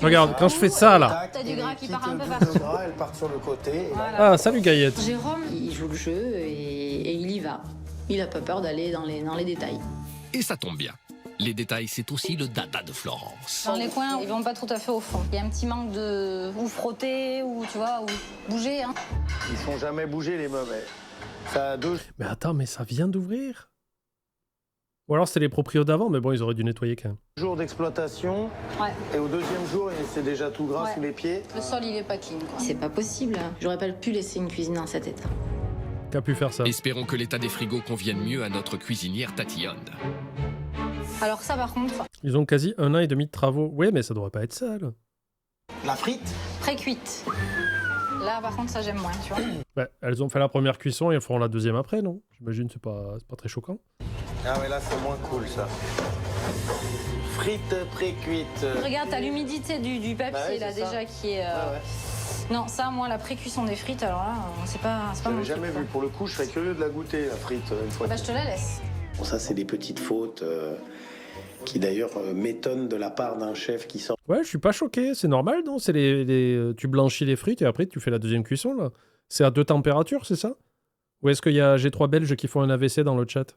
Regarde, quand je fais ça, là. T'as du gras qui part un peu Les partout. petites gras, elles partent sur le côté. et là, Voilà. Ah, salut Gaillette. Jérôme, il joue le jeu et il y va. Il a pas peur d'aller dans les détails. Et ça tombe bien. Les détails, c'est aussi le dada de Florence. Dans les coins, ils vont pas tout à fait au fond. Il y a un petit manque de ou frotter ou tu vois ou bouger. Hein. Ils sont jamais bougés, les meubles. Ça a 2 Mais attends, mais ça vient d'ouvrir. Ou alors c'était les proprios d'avant, mais bon, ils auraient dû nettoyer quand même. jours d'exploitation. Ouais. Et au deuxième jour, c'est déjà tout gras Ouais. sous les pieds. Le sol il est pas clean. C'est pas possible. J'aurais pas pu laisser une cuisine dans cet état. Qu'a pu faire ça? Espérons que l'état des frigos convienne mieux à notre cuisinière tatillonne. Alors ça par contre, Ils ont quasi 1 an et demi de travaux. Ouais, mais ça devrait pas être sale. La frite. pré-cuite. Là par contre ça j'aime moins, tu vois. Ouais, elles ont fait la première cuisson et elles feront la deuxième après, non? J'imagine c'est pas très choquant. Ah ouais, là, c'est moins cool, ça. Frites pré-cuites. Regarde, t'as l'humidité du papier Bah oui, là c'est ça. déjà qui est. Ah ouais. Non, ça moi la pré-cuisson des frites, alors là c'est pas Je mon l'avais truc, jamais quoi. vu. Pour le coup, je serais curieux de la goûter, la frite, une fois. Bah je te la laisse. Bon, ça, c'est des petites fautes qui, d'ailleurs, m'étonnent de la part d'un chef qui sort. Ouais, je suis pas choqué, c'est normal, non? C'est tu blanchis les frites et après tu fais la deuxième cuisson, là. C'est à 2 températures, c'est ça? Ou est-ce qu'il y a G3 Belges qui font un AVC dans le chat?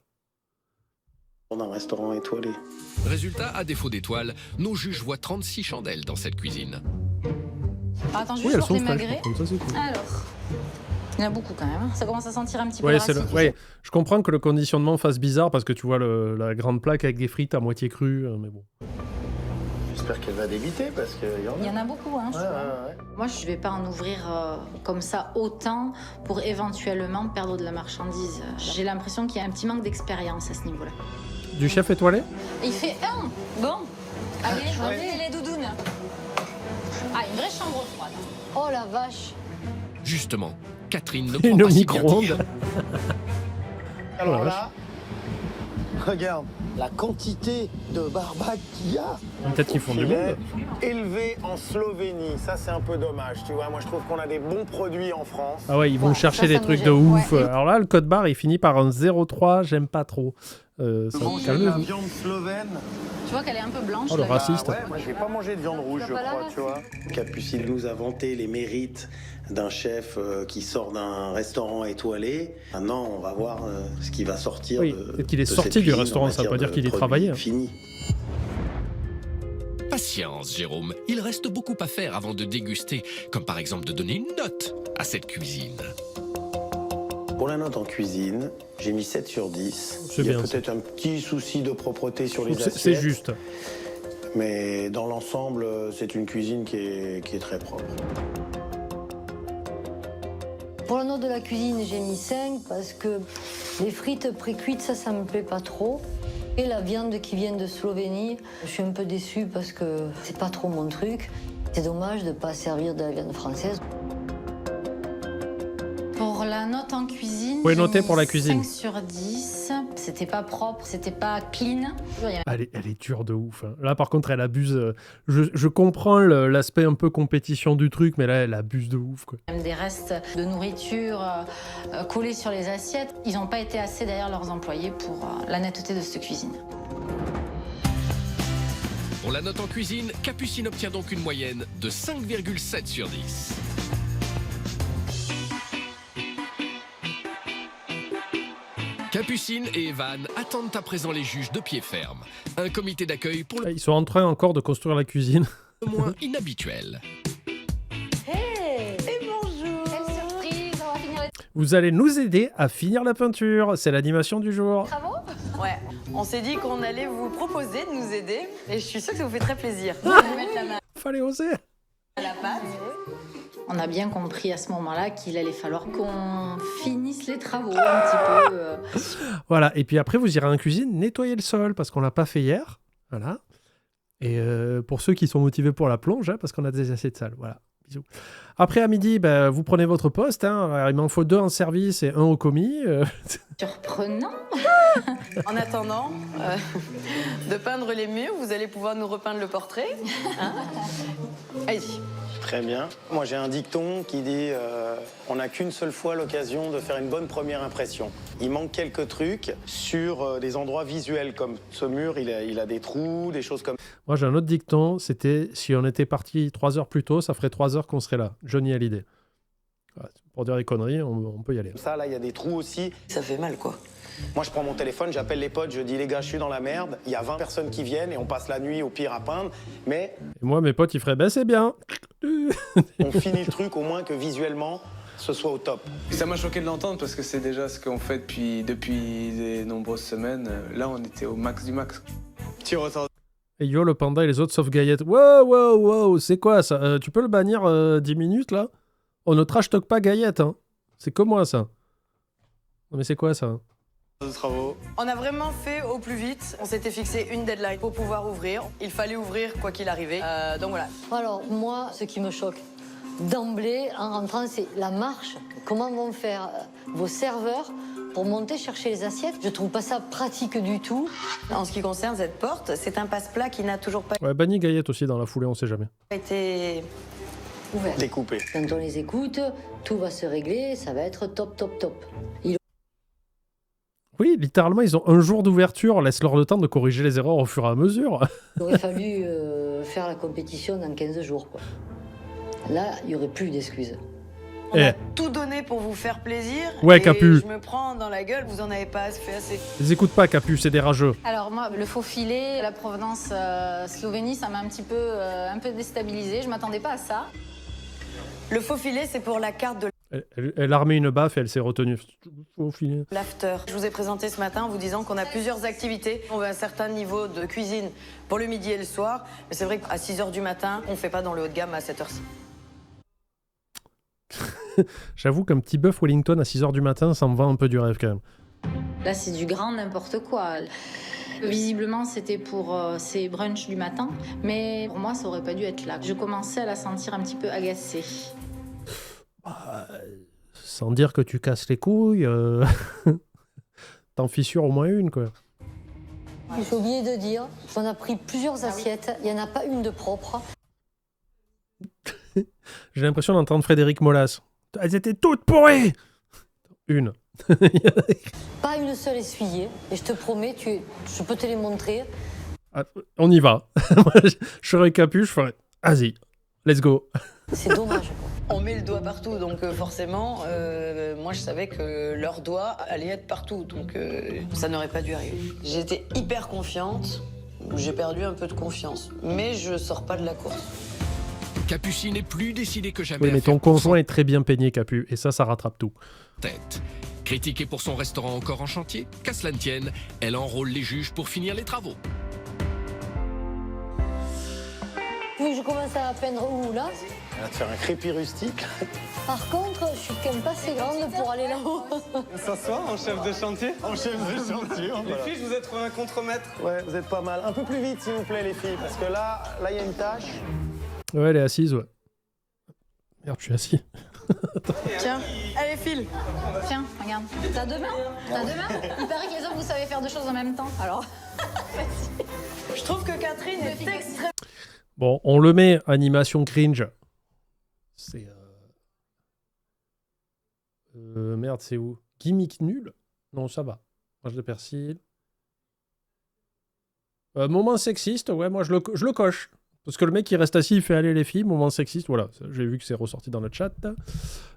Dans un restaurant étoilé. Résultat, à défaut d'étoiles, nos juges voient 36 chandelles dans cette cuisine. Alors, attends, Oui, juste elles pour sont démagrer. fraîches, par contre, ça c'est cool. Alors, il y en a beaucoup quand même. hein. Ça commence à sentir un petit peu Ouais, la c'est racine. ouais, je comprends que le conditionnement fasse bizarre parce que tu vois la grande plaque avec des frites à moitié crues, mais bon. J'espère qu'elle va débiter parce qu'il y en a. Il y en a beaucoup, hein, je Ouais, trouve. ouais, ouais. Moi, je vais pas en ouvrir comme ça autant pour éventuellement perdre de la marchandise. J'ai l'impression qu'il y a un petit manque d'expérience à ce niveau-là. Du chef étoilé? Il fait un. Bon. Allez, chouette. allez les doudounes. Ah, une vraie chambre froide. Oh la vache. Justement, Catherine ne Une prend pas si bien micro-ondes. dire. Alors Oh la là, regarde la quantité de barbac qu'il y a. Peut-être qu'ils font du Filet monde. élevé en Slovénie. Ça, c'est un peu dommage, tu vois. Moi, je trouve qu'on a des bons produits en France. Ah ouais, ils vont Ouais, chercher ça des me trucs gêne. de ouf. Ouais. Alors là, le code barre, il finit par un 0,3, j'aime pas trop. Ça, Manger de la calmez-vous. viande slovène. Tu vois qu'elle est un peu blanche. Oh, le la racisme. Raciste. Ouais, moi, je vais pas manger de viande rouge, je pas la crois, lasse. tu vois. Capucine nous a vanté les mérites d'un chef qui sort d'un restaurant étoilé. Maintenant, on va voir ce qui va sortir Oui, de peut-être qu'il est de cette sorti du cuisine en restaurant, ça veut pas matière dire qu'il de y produits travaillait, hein. finis. Patience, Jérôme. Il reste beaucoup à faire avant de déguster, comme par exemple de donner une note à cette cuisine. Pour la note en cuisine, j'ai mis 7 sur 10. C'est Il y a bien, peut-être un petit souci de propreté sur les C'est assiettes. juste. Mais dans l'ensemble, c'est une cuisine qui est très propre. Pour la note de la cuisine, j'ai mis 5 parce que les frites pré-cuites, ça me plaît pas trop. Et la viande qui vient de Slovénie, je suis un peu déçue parce que c'est pas trop mon truc. C'est dommage de pas servir de la viande française. Pour la note en cuisine, Vous pouvez j'ai noter mis pour la cuisine. 5 sur 10. C'était pas propre, c'était pas clean. Elle est dure de ouf. Hein. Là, par contre, elle abuse. Je comprends l'aspect un peu compétition du truc, mais là, elle abuse de ouf. Quoi. Même des restes de nourriture collés sur les assiettes. Ils n'ont pas été assez derrière leurs employés pour la netteté de cette cuisine. Pour la note en cuisine, Capucine obtient donc une moyenne de 5,7 sur 10. Capucine et Evan attendent à présent les juges de pied ferme. Un comité d'accueil pour le Ils sont en train encore de construire la cuisine. moins inhabituel. Hey, et bonjour. Quelle surprise, on va finir les Vous allez nous aider à finir la peinture. C'est l'animation du jour. travaux. Ouais, on s'est dit qu'on allait vous proposer de nous aider et je suis sûre que ça vous fait très plaisir. On va mettre la main Fallait oser. À la pâte. On a bien compris à ce moment-là qu'il allait falloir qu'on finisse les travaux un petit peu. Voilà. Et puis après, vous irez en cuisine nettoyer le sol parce qu'on l'a pas fait hier. Voilà. Et pour ceux qui sont motivés pour la plonge, hein, parce qu'on a des assiettes sales. Voilà. Bisous. Après, à midi, vous prenez votre poste. Hein. Alors, il m'en faut 2 en service et 1 au commis. Surprenant. En attendant de peindre les murs, vous allez pouvoir nous repeindre le portrait. Hein. Allez-y. Très bien. Moi, j'ai un dicton qui dit on n'a qu'une seule fois l'occasion de faire une bonne première impression. Il manque quelques trucs sur des endroits visuels, comme ce mur, il a des trous, des choses comme... Moi, j'ai un autre dicton. C'était si on était parti 3 heures plus tôt, ça ferait 3 heures qu'on serait là. Johnny Hallyday. Voilà, pour dire des conneries, on peut y aller. Ça, là, il y a des trous aussi. Ça fait mal, quoi. Moi, je prends mon téléphone, j'appelle les potes, je dis les gars, je suis dans la merde. Il y a 20 personnes qui viennent et on passe la nuit au pire à peindre. Mais Et moi, mes potes, ils feraient c'est bien. on finit le truc au moins que visuellement, ce soit au top. Ça m'a choqué de l'entendre parce que c'est déjà ce qu'on fait depuis de nombreuses semaines. Là, on était au max du max. Tu ressens. Et yo, le panda et les autres sauf Gaillette. Wow, c'est quoi ça Tu peux le bannir 10 minutes là On ne trash talk pas Gaillette, hein. C'est comme moi ça. Non mais c'est quoi ça De travaux. On a vraiment fait au plus vite. On s'était fixé une deadline pour pouvoir ouvrir. Il fallait ouvrir quoi qu'il arrivait. Donc voilà. Alors, moi, ce qui me choque d'emblée, en rentrant, c'est la marche. Comment vont faire vos serveurs pour monter chercher les assiettes? Je trouve pas ça pratique du tout. En ce qui concerne cette porte, c'est un passe-plat qui n'a toujours pas Ouais, banni Gaillette aussi dans la foulée, on sait jamais. été Ouvert. Découpé. Quand on les écoute, tout va se régler, ça va être top. Oui, littéralement, ils ont un jour d'ouverture. Laisse-leur le temps de corriger les erreurs au fur et à mesure. Il aurait fallu faire la compétition dans 15 jours, quoi. Là, il n'y aurait plus d'excuses. On a tout donné pour vous faire plaisir. Ouais, et Capu. je me prends dans la gueule, vous en avez pas fait assez. Ils écoutent pas, Capu, c'est des rageux. Alors moi, le faux filet, la provenance Slovénie, ça m'a un peu déstabilisée. Je m'attendais pas à ça. Le faux filet, c'est pour la carte de Elle a armé une baffe et elle s'est retenue. Au filet. l'after. Je vous ai présenté ce matin en vous disant qu'on a plusieurs activités. On veut un certain niveau de cuisine pour le midi et le soir. Mais c'est vrai qu'à 6h du matin, on fait pas dans le haut de gamme à cette heure-ci. J'avoue qu'un petit bœuf Wellington à 6h du matin, ça me vend un peu du rêve quand même. Là, c'est du grand n'importe quoi. Visiblement, c'était pour ces brunchs du matin. Mais pour moi, ça aurait pas dû être là. Je commençais à la sentir un petit peu agacée. Sans dire que tu casses les couilles, t'en fissures au moins une, quoi. J'ai oublié de dire qu'on a pris plusieurs assiettes, il n'y en a pas une de propre. J'ai l'impression d'entendre Frédéric Molas. Elles étaient toutes pourries. Une. Pas une seule essuyée, et je te promets, je peux te les montrer. Ah, on y va. Je serais Capu, je ferais. Vas-y, let's go. C'est dommage. On met le doigt partout, donc forcément, moi je savais que leur doigt allait être partout, donc ça n'aurait pas dû arriver. J'étais hyper confiante, j'ai perdu un peu de confiance, mais je sors pas de la course. Capucine est plus décidée que jamais Oui, mais à faire ton conjoint est très bien peigné, Capu, et ça rattrape tout. tête. Critiquée pour son restaurant encore en chantier, qu'à cela ne tienne, elle enrôle les juges pour finir les travaux. Oui, je commence à peindre où, là? On va te faire un crépi rustique. Par contre, je suis quand même pas assez grande pour aller là-haut. On s'assoit en chef de chantier. En chef de chantier. Les filles, je vous ai trouvé un contremaître. Ouais, vous êtes pas mal. Un peu plus vite, s'il vous plaît, les filles, parce que là, il y a une tâche. Ouais, elle est assise, ouais. Merde, je suis assis. Tiens, allez, file. Tiens, regarde. T'as deux mains? T'as deux mains? Il paraît que les hommes, vous savez faire deux choses en même temps. Alors, Je trouve que Catherine est extrêmement... Bon, on le met, animation cringe. C'est... merde, c'est où? Gimmick nul? Non, ça va. Mange de persil. Moment sexiste, ouais, moi je le coche. Parce que le mec il reste assis, il fait aller les filles, moment sexiste, voilà. J'ai vu que c'est ressorti dans le chat.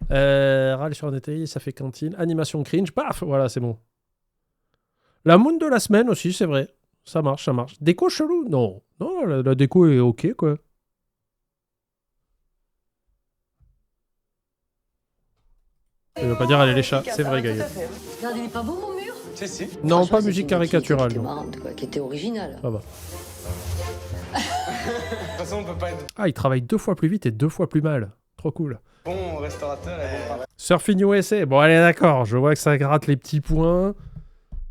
Râle sur un détail, ça fait cantine. Animation cringe, paf, voilà, c'est bon. La moon de la semaine aussi, c'est vrai. Ça marche, ça marche. Déco chelou? Non. Non, la déco est ok, quoi. Ça veut pas dire aller les chats, c'est vrai, Gaël. Regarde, il est pas beau, mon mur? Si. Non, Franchement, pas musique c'est une caricaturale. qui était Non. marrante, quoi, qui était originale. Ça va. De toute façon, on peut pas être Ah, il travaille 2 fois plus vite et 2 fois plus mal. Trop cool. bon restaurateur et bon travail. Surfing USA. Bon, allez, d'accord. Je vois que ça gratte les petits points.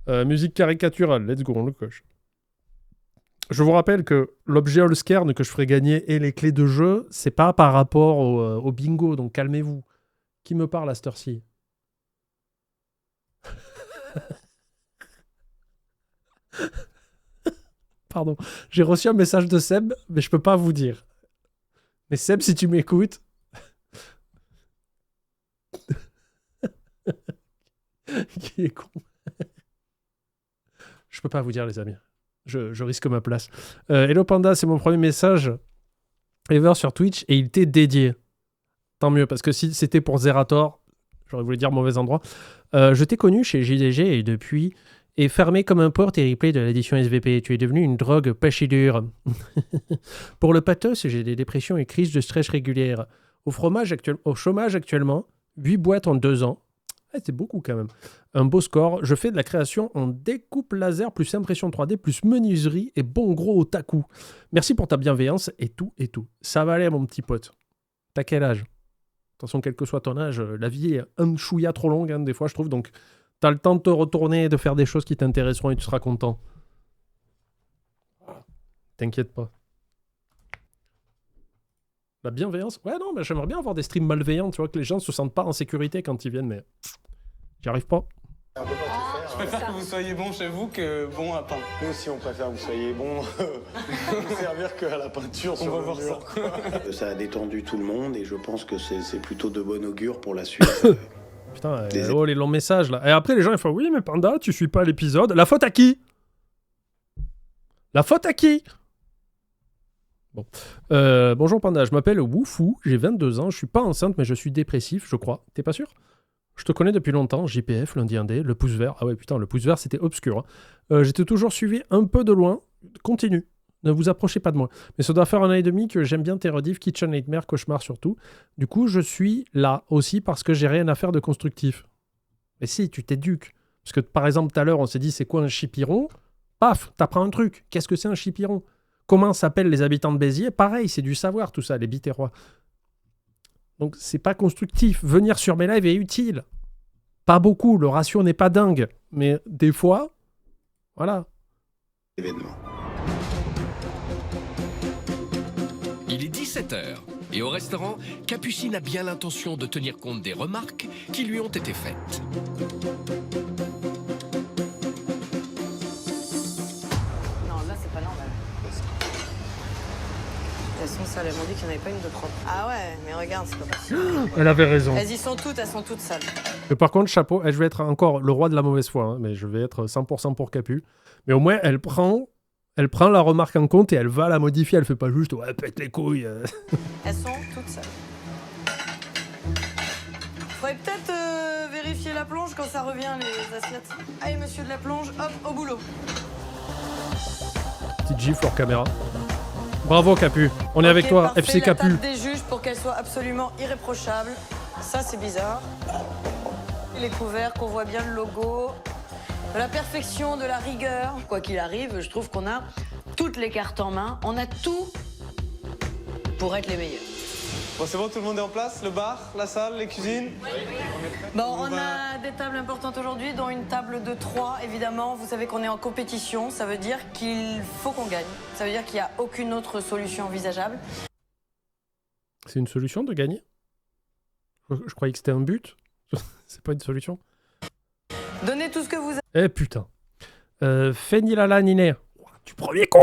Musique caricaturale. Let's go, on le coche. Je vous rappelle que l'objet All-Scare que je ferai gagner et les clés de jeu, c'est pas par rapport au bingo. Donc calmez-vous. Qui me parle à cette heure-ci? Pardon. J'ai reçu un message de Seb, mais je peux pas vous dire. Mais Seb, si tu m'écoutes... Qui est con. Je peux pas vous dire, les amis. Je risque ma place. Hello Panda, c'est mon premier message ever sur Twitch et il t'est dédié. Tant mieux, parce que si c'était pour Zerator, j'aurais voulu dire mauvais endroit. Je t'ai connu chez JDG et depuis est fermé comme un porte et replay de l'édition SVP. Tu es devenu une drogue pas si dure. Pour le pathos, j'ai des dépressions et crises de stress régulières. Au chômage actuellement, 8 boîtes en 2 ans. Ah, c'est beaucoup quand même. Un beau score. Je fais de la création en découpe laser plus impression 3D plus menuiserie et bon gros otaku. Merci pour ta bienveillance et tout et tout. Ça va aller mon petit pote. T'as quel âge? Attention, quel que soit ton âge, la vie est un chouïa trop longue, hein, des fois, je trouve. Donc, t'as le temps de te retourner et de faire des choses qui t'intéresseront et tu seras content. T'inquiète pas. La bienveillance? Ouais, non, mais j'aimerais bien avoir des streams malveillants, tu vois, que les gens se sentent pas en sécurité quand ils viennent, mais j'y arrive pas. Je préfère que vous soyez bon chez vous que bon à peindre. Nous aussi, on préfère que vous soyez bon ne servir qu'à la peinture sur le mur. Ça a détendu tout le monde et je pense que c'est plutôt de bon augure pour la suite. Putain, oh, les longs messages, là. Et après, les gens, ils font, oui, mais Panda, tu suis pas l'épisode. La faute à qui? La faute à qui? Bon. Bonjour Panda, je m'appelle Woufou, j'ai 22 ans, je suis pas enceinte, mais je suis dépressif, je crois. T'es pas sûr? Je te connais depuis longtemps, JPF, lundi indé, le pouce vert. Ah ouais, putain, le pouce vert, c'était obscur. Hein. J'étais toujours suivi un peu de loin. Continue. Ne vous approchez pas de moi. Mais ça doit faire 1 an et demi que j'aime bien tes rediffs, Kitchen Nightmare, Cauchemar surtout. Du coup, je suis là aussi parce que j'ai rien à faire de constructif. Mais si, tu t'éduques. Parce que par exemple, tout à l'heure, on s'est dit c'est quoi un chipiron? Paf, t'apprends un truc. Qu'est-ce que c'est un chipiron? Comment s'appellent les habitants de Béziers? Pareil, c'est du savoir tout ça, les bitérois. Donc c'est pas constructif. Venir sur mes lives est utile. Pas beaucoup, le ratio n'est pas dingue. Mais des fois, voilà. Événement. Il est 17h et au restaurant, Capucine a bien l'intention de tenir compte des remarques qui lui ont été faites. Non, là, c'est pas normal. De toute façon, ça, elles m'ont dit qu'il n'y en avait pas une de propre. Ah ouais, mais regarde, c'est pas possible. Elle avait raison. Elles y sont toutes sales. Mais par contre, chapeau, je vais être encore le roi de la mauvaise foi, hein, mais je vais être 100% pour Capu. Mais au moins, elle prend la remarque en compte et elle va la modifier. Elle fait pas juste, ouais, pète les couilles. Elles sont toutes sales. Faudrait peut-être vérifier la plonge quand ça revient, les assiettes. Allez, monsieur de la plonge, hop, au boulot. Petite gifle hors caméra. Bravo Capu, on est avec toi, parfait, FC Capu. des juges pour qu'elle soit absolument irréprochable. Ça, c'est bizarre. les couverts, qu'on voit bien le logo. De la perfection, de la rigueur. Quoi qu'il arrive, je trouve qu'on a toutes les cartes en main. On a tout pour être les meilleurs. Bon, c'est bon, tout le monde est en place? Le bar, la salle, les cuisines? Bon, on a des tables importantes aujourd'hui, dont une table de 3, évidemment. Vous savez qu'on est en compétition, ça veut dire qu'il faut qu'on gagne. Ça veut dire qu'il n'y a aucune autre solution envisageable. C'est une solution de gagner? Je croyais que c'était un but. C'est pas une solution. Donnez tout ce que vous avez. Eh putain. Fenilala du premier coup.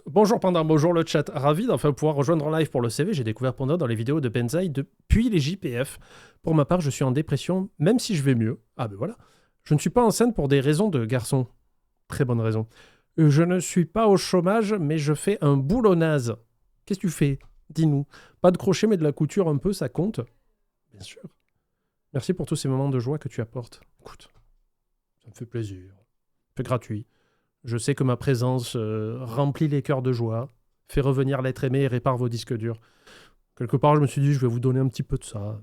Bonjour Panda, bonjour le chat. Ravi d'enfin pouvoir rejoindre en live pour le CV. J'ai découvert Panda dans les vidéos de Benzaï depuis les JPF. Pour ma part, je suis en dépression, même si je vais mieux. Ah ben voilà. Je ne suis pas enceinte pour des raisons de garçon. Très bonne raison. Je ne suis pas au chômage, mais je fais un boulot naze. Qu'est-ce que tu fais? Dis-nous. Pas de crochet, mais de la couture un peu, ça compte? Bien sûr. Merci pour tous ces moments de joie que tu apportes. Écoute, ça me fait plaisir. C'est gratuit. Je sais que ma présence remplit les cœurs de joie, fait revenir l'être aimé et répare vos disques durs. Quelque part, je me suis dit, je vais vous donner un petit peu de ça.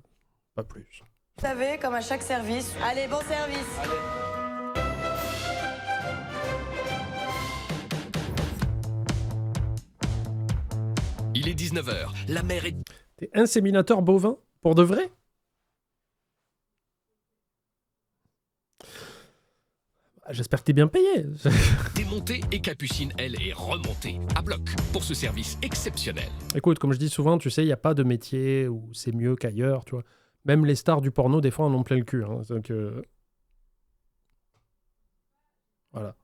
Pas plus. Vous savez, comme à chaque service. Allez, bon service. Allez. Il est 19h, la mer est... T'es inséminateur bovin? Pour de vrai? J'espère que t'es bien payé. Démontée et Capucine, elle, est remontée à bloc pour ce service exceptionnel. Écoute, comme je dis souvent, tu sais, il n'y a pas de métier où c'est mieux qu'ailleurs, tu vois. Même les stars du porno, des fois, en ont plein le cul. Hein. Donc, voilà.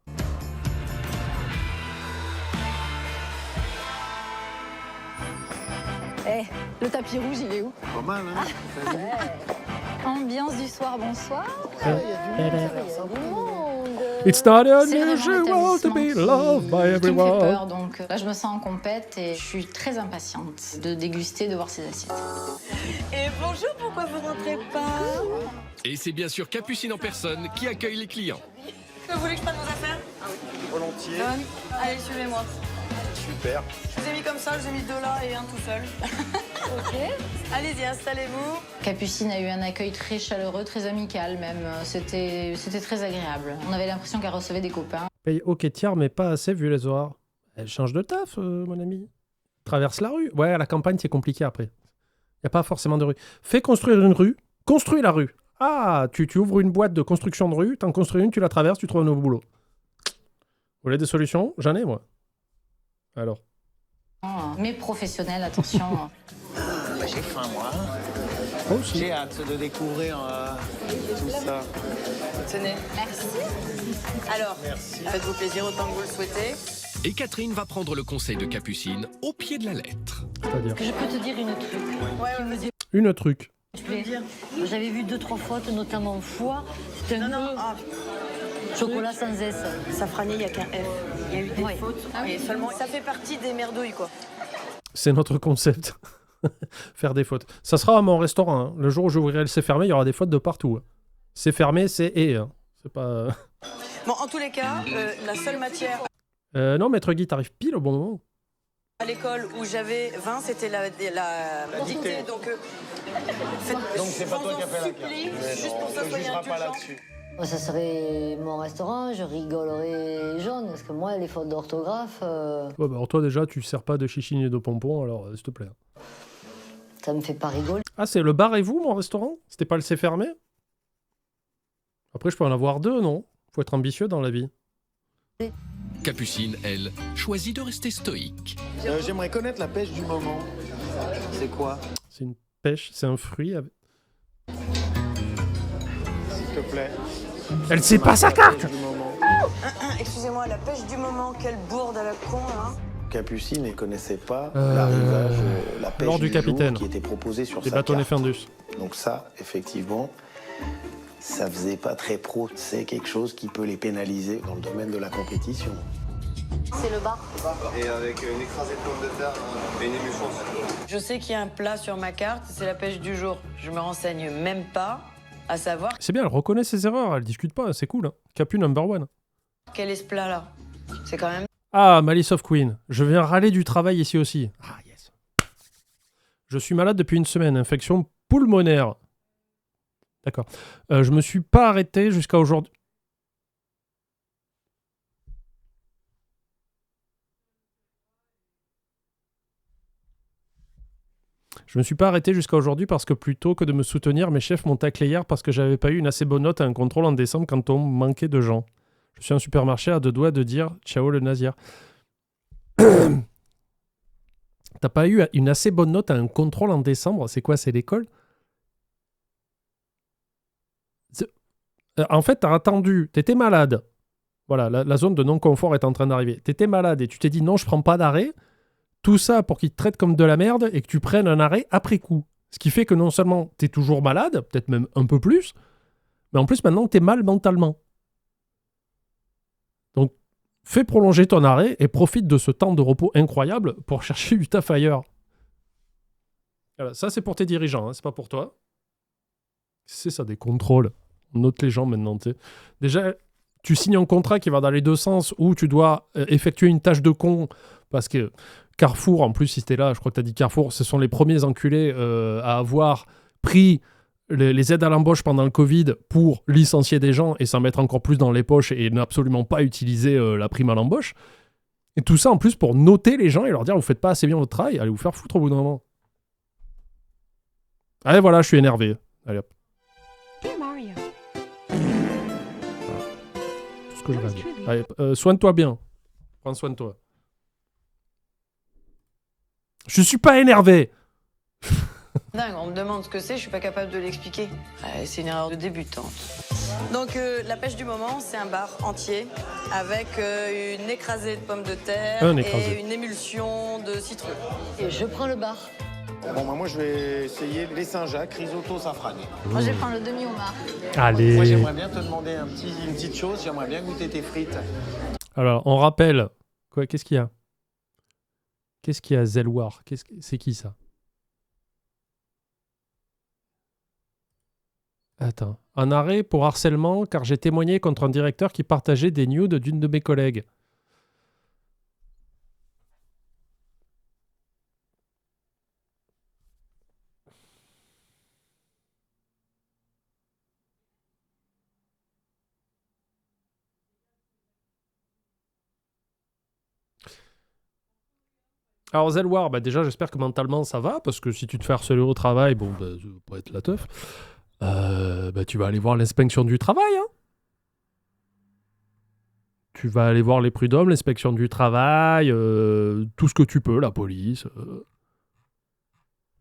Le tapis rouge, il est où? Pas mal, hein? Ambiance du soir, bonsoir. It's not C'est vraiment unusual to be loved by qui me fait everyone. peur, donc là je me sens en compète et je suis très impatiente de déguster, de voir ces assiettes. Et bonjour, pourquoi vous rentrez pas? Et c'est bien sûr Capucine en personne qui accueille les clients. Vous voulez que je prenne vos affaires? Volontiers. Allez, suivez-moi. Super. Je vous ai mis comme ça, je vous ai mis 2 là et un tout seul. Ok. Allez-y, installez-vous. Capucine a eu un accueil très chaleureux, très amical même. C'était très agréable. On avait l'impression qu'elle recevait des copains. Paye ok tiers, mais pas assez vu les horaires. Elle change de taf, mon ami. Traverse la rue. Ouais, à la campagne, c'est compliqué après. Il n'y a pas forcément de rue. Fais construire une rue. Construis la rue. Ah, tu ouvres une boîte de construction de rue, t'en construis une, tu la traverses, tu trouves un nouveau boulot. Vous voulez des solutions? J'en ai, moi. Alors. Mais professionnel, attention. J'ai faim, moi. Oh, si. J'ai hâte de découvrir tout ça. Tenez. Merci. Alors, faites-vous plaisir autant que vous le souhaitez. Et Catherine va prendre le conseil de Capucine au pied de la lettre. C'est-à-dire Je peux te dire une truc. Ouais. une truc. J'avais vu 2-3 fautes, notamment foie. C'était un chocolat sans S. Safranier, il n'y a qu'un F. Il y a eu des fautes. Et seulement, ça fait partie des merdouilles, quoi. C'est notre concept. Faire des fautes. Ça sera à mon restaurant. Hein. Le jour où j'ouvrirai le C'est fermé, il y aura des fautes de partout. Hein. C'est fermé, c'est et. Hein. C'est pas. Bon, en tous les cas, la seule matière Non, Maître Guy, t'arrives pile au bon moment. à l'école où j'avais 20, c'était la dictée. Donc c'est pas toi qui as fait la carte. Juste pour ça, soyez indulgents. Ça serait mon restaurant, je rigolerais jaune, parce que moi, les fautes d'orthographe, Ouais, bah, alors toi, déjà, tu sers pas de chichine et de pompons, alors s'il te plaît. ça me fait pas rigoler. Ah, c'est le bar et vous, mon restaurant? C'était pas le C'est fermé? Après, je peux en avoir 2, non? Faut être ambitieux dans la vie. Capucine, elle, choisit de rester stoïque. J'aimerais connaître la pêche du moment. C'est quoi? C'est une pêche, c'est un fruit. Avec... S'il te plaît. Elle sait pas sa carte! Excusez-moi, la pêche du moment, quelle bourde à la con, là. Capucine ne connaissait pas l'arrivage, la pêche Lors du capitaine. jour qui était proposée sur Les sa bâtonnets carte. Findus. Donc ça, effectivement, ça faisait pas très pro. C'est quelque chose qui peut les pénaliser dans le domaine de la compétition. C'est le bar. Et avec une écrasée de pommes de terre et une émulsion. Je sais qu'il y a un plat sur ma carte, c'est la pêche du jour. Je me renseigne même pas à savoir C'est bien, elle reconnaît ses erreurs, elle discute pas, c'est cool. Hein. Capu number 1. quel est ce plat-là. C'est quand même... Ah, Malice of Queen. Je viens râler du travail ici aussi. Ah, yes. Je suis malade depuis une semaine, infection pulmonaire. D'accord. Je me suis pas arrêté jusqu'à aujourd'hui. Je me suis pas arrêté jusqu'à aujourd'hui parce que plutôt que de me soutenir, mes chefs m'ont taclé hier parce que j'avais pas eu une assez bonne note à un contrôle en décembre quand on manquait de gens. Je suis un supermarché à 2 doigts de dire ciao le Nazir. T'as pas eu une assez bonne note à un contrôle en décembre? C'est quoi, c'est l'école? En fait, t'as attendu, t'étais malade. Voilà, la zone de non-confort est en train d'arriver. T'étais malade et tu t'es dit non, je prends pas d'arrêt. Tout ça pour qu'ils te traitent comme de la merde et que tu prennes un arrêt après coup. Ce qui fait que non seulement t'es toujours malade, peut-être même un peu plus, mais en plus maintenant t'es mal mentalement. Donc, fais prolonger ton arrêt et profite de ce temps de repos incroyable pour chercher du taf ailleurs. Voilà, ça c'est pour tes dirigeants, hein, c'est pas pour toi. C'est ça, des contrôles. On note les gens maintenant, tu sais. Déjà, tu signes un contrat qui va dans les deux sens où tu dois effectuer une tâche de con parce que Carrefour, en plus, si t'es là, je crois que t'as dit Carrefour, ce sont les premiers enculés à avoir pris les aides à l'embauche pendant le Covid pour licencier des gens et s'en mettre encore plus dans les poches et n'absolument pas utiliser la prime à l'embauche. Et tout ça, en plus, pour noter les gens et leur dire, vous faites pas assez bien votre travail, allez vous faire foutre au bout d'un moment. Allez, voilà, je suis énervé. Allez, hop. Tout ce que je vais dire. Allez, soigne-toi bien. Prends soin de toi. Je suis pas énervé. Dingue, on me demande ce que c'est, je suis pas capable de l'expliquer. C'est une erreur de débutante. Donc la pêche du moment, c'est un bar entier avec une écrasée de pommes de terre et une émulsion de citron. Et je prends le bar. Bon, moi, je vais essayer les Saint-Jacques, risotto safrané. Moi, je vais prendre le demi-homard. Allez. Moi, j'aimerais bien te demander une petite chose. J'aimerais bien goûter tes frites. Alors, on rappelle... Quoi, qu'est-ce qu'il y a? Qu'est-ce qu'il y a, Zelwar? C'est qui, ça? Attends. Un arrêt pour harcèlement car j'ai témoigné contre un directeur qui partageait des nudes d'une de mes collègues. Alors Zelwar, bah déjà j'espère que mentalement ça va, parce que si tu te fais harceler au travail, bon, bah, ça va pas être la teuf, bah, tu vas aller voir l'inspection du travail, hein. Tu vas aller voir les prud'hommes, l'inspection du travail, tout ce que tu peux, la police.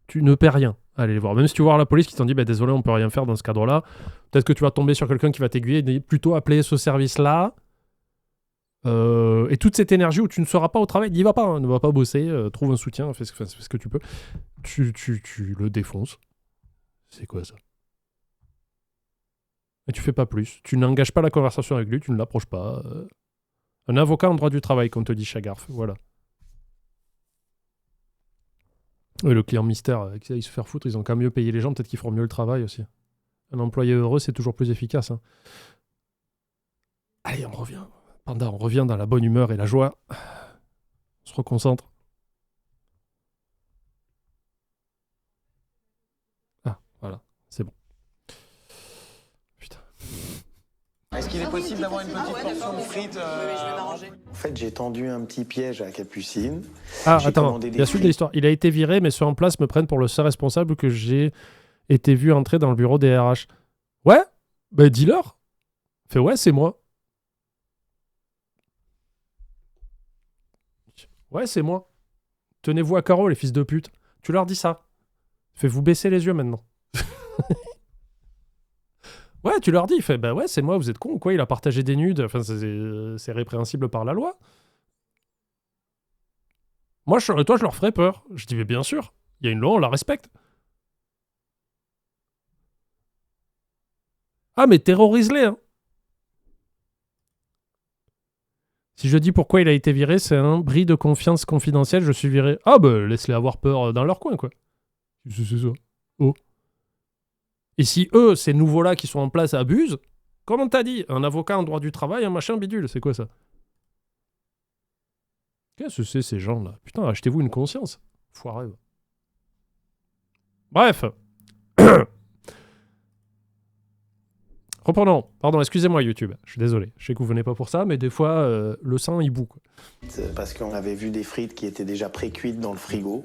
Tu ne perds rien à aller les voir. Même si tu vois la police qui t'en dit bah, désolé, on peut rien faire dans ce cadre-là, peut-être que tu vas tomber sur quelqu'un qui va t'aiguiller et plutôt appeler ce service-là. Et toute cette énergie où tu ne seras pas au travail, n'y va pas, hein, ne va pas bosser, trouve un soutien, fais ce que tu peux. Tu le défonces. C'est quoi ça? Et tu fais pas plus. Tu n'engages pas la conversation avec lui, tu ne l'approches pas. Un avocat en droit du travail, comme te dit Chagarf. Voilà. Et le client mystère, il se fait foutre, ils ont qu'à mieux payer les gens, peut-être qu'ils feront mieux le travail aussi. Un employé heureux, c'est toujours plus efficace. Hein. Allez, on revient. Panda, on revient dans la bonne humeur et la joie. On se reconcentre. Ah, voilà, c'est bon. Putain. Est-ce qu'il est possible d'avoir une petite portion de frites En fait, j'ai tendu un petit piège à Capucine. Ah, attends, il y a suite de l'histoire. Il a été viré, mais ceux en place me prennent pour le seul responsable que j'ai été vu entrer dans le bureau des RH. Ouais? Bah, dis-leur. Fais ouais, c'est moi. Ouais, c'est moi. Tenez-vous à carreau, les fils de pute. Tu leur dis ça. Fais-vous baisser les yeux maintenant. Ouais, tu leur dis. Fait, bah ouais, c'est moi, vous êtes con ou quoi? Il a partagé des nudes. Enfin, c'est répréhensible par la loi. Moi, toi, je leur ferais peur. Je dis, mais bien sûr. Il y a une loi, on la respecte. Ah, mais terrorise-les, hein. Si je dis pourquoi il a été viré, c'est un bris de confiance confidentiel, je suis viré. Ah bah laisse-les avoir peur dans leur coin, quoi. C'est ça. Oh. Et si eux, ces nouveaux-là qui sont en place, abusent, comment t'as dit? Un avocat en droit du travail, un machin bidule, c'est quoi ça? Qu'est-ce que c'est ces gens-là? Putain, achetez-vous une conscience. Foireux. Bref. Reprenons. Pardon, excusez-moi YouTube. Je suis désolé. Je sais que vous venez pas pour ça, mais des fois, le sang, il bout. Quoi. C'est parce qu'on avait vu des frites qui étaient déjà pré-cuites dans le frigo,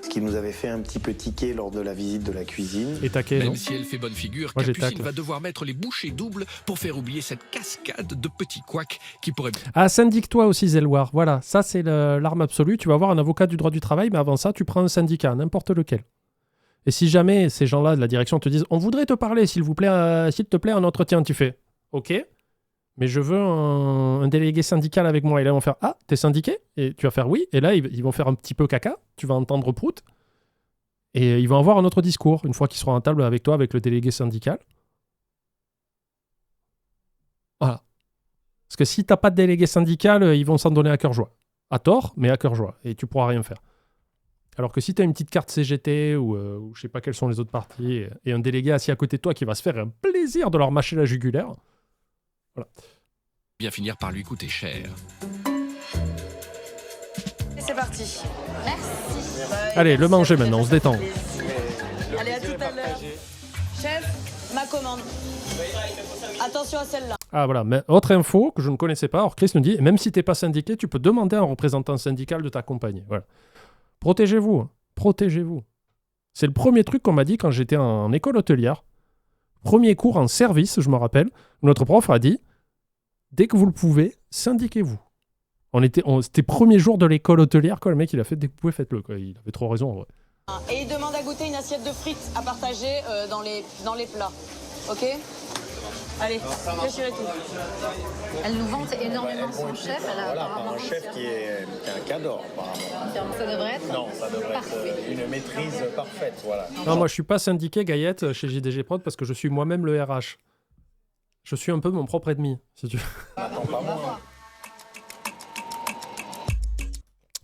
ce qui nous avait fait un petit peu tiquer lors de la visite de la cuisine. Et taquet, Même non si elle fait bonne figure, Moi, j'ai Capucine tacle. va devoir mettre les bouchées doubles pour faire oublier cette cascade de petits couacs qui pourraient... Ah, syndique-toi aussi, Zelwar. Voilà, ça, c'est l'arme absolue. Tu vas avoir un avocat du droit du travail, mais avant ça, tu prends un syndicat, n'importe lequel. Et si jamais ces gens-là de la direction te disent « On voudrait te parler, s'il te plaît, un entretien », tu fais « Ok, mais je veux un délégué syndical avec moi. » Et là, ils vont faire « Ah, t'es syndiqué ?» Et tu vas faire « Oui. » Et là, ils vont faire un petit peu caca. Tu vas entendre prout. Et ils vont avoir un autre discours, une fois qu'ils seront à table avec toi, avec le délégué syndical. Voilà. Parce que si t'as pas de délégué syndical, ils vont s'en donner à cœur joie. À tort, mais à cœur joie. Et tu pourras rien faire. Alors que si tu as une petite carte CGT ou je sais pas quels sont les autres partis et un délégué assis à côté de toi qui va se faire un plaisir de leur mâcher la jugulaire, voilà. bien finir par lui coûter cher. Et c'est parti. Merci. Allez, le manger maintenant, on se détend. Allez, à tout à l'heure. Chef, ma commande. Attention à celle-là. Ah voilà, mais autre info que je ne connaissais pas, alors Chris nous dit, même si t'es pas syndiqué, tu peux demander à un représentant syndical de t'accompagner. Voilà. Protégez-vous, protégez-vous. C'est le premier truc qu'on m'a dit quand j'étais en école hôtelière. Premier cours en service, je me rappelle. Notre prof a dit, dès que vous le pouvez, syndiquez-vous. C'était premier jour de l'école hôtelière, quoi. Le mec, il a fait, dès que vous pouvez, faites-le. Quoi. Il avait trop raison, en vrai. Et il demande à goûter une assiette de frites à partager dans les plats. Ok ? Allez, déchirez tout. Elle nous vante énormément son chef. Elle a apparemment un chef qui est un cadre, apparemment. Ça devrait être Non, ça devrait parfait. être une maîtrise parfaite, voilà. Non, moi, je suis pas syndiqué, Gaillette, chez JDG Prod, parce que je suis moi-même le RH. Je suis un peu mon propre ennemi, si tu veux. Attends, pas moi.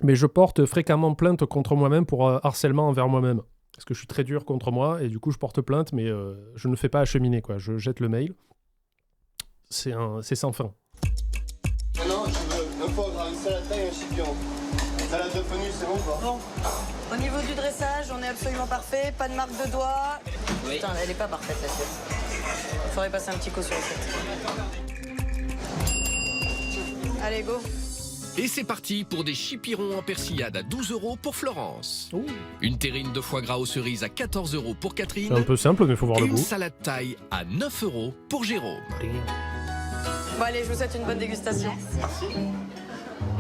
Mais je porte fréquemment plainte contre moi-même pour harcèlement envers moi-même. Parce que je suis très dur contre moi, et du coup, je porte plainte, mais je ne fais pas acheminer, quoi. Je jette le mail. C'est sans fin. Non, je veux un foie gras, une salade taille et un chipion. Salade de fenouil, c'est bon quoi? Bon, au niveau du dressage, on est absolument parfait. Pas de marque de doigt. Oui. Putain, elle est pas parfaite l'assiette. Il faudrait passer un petit coup sur l'assiette. Allez, go. Et c'est parti pour des chipirons en persillade à 12 € pour Florence. Ouh. Une terrine de foie gras aux cerises à 14 € pour Catherine. C'est un peu simple, mais il faut voir et le une goût. salade taille à 9 € pour Jérôme. Bon, allez, je vous souhaite une bonne dégustation. Merci.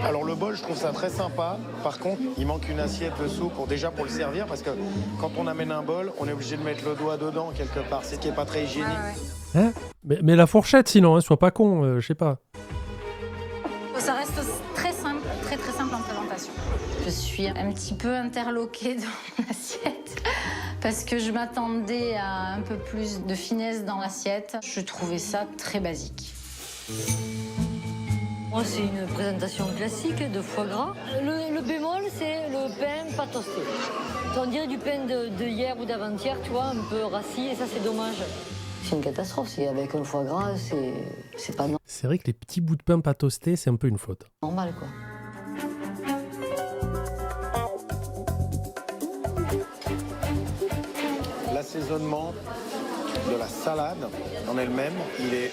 Alors le bol, je trouve ça très sympa. Par contre, il manque une assiette dessous pour le servir, parce que quand on amène un bol, on est obligé de mettre le doigt dedans quelque part, ce qui est pas très hygiénique. Ah, ouais. Hein mais la fourchette, sinon, hein, sois pas con, je sais pas. Ça reste très simple, très très simple en présentation. Je suis un petit peu interloquée dans mon assiette parce que je m'attendais à un peu plus de finesse dans l'assiette. Je trouvais ça très basique. Moi, c'est une présentation classique de foie gras. Le bémol, c'est le pain pas toasté. On dirait du pain de hier ou d'avant-hier, tu vois, un peu rassis, et ça, c'est dommage. C'est une catastrophe. C'est avec un foie gras, c'est pas C'est vrai que les petits bouts de pain pas toastés, c'est un peu une faute. normal, quoi. L'assaisonnement de la salade en elle-même, il est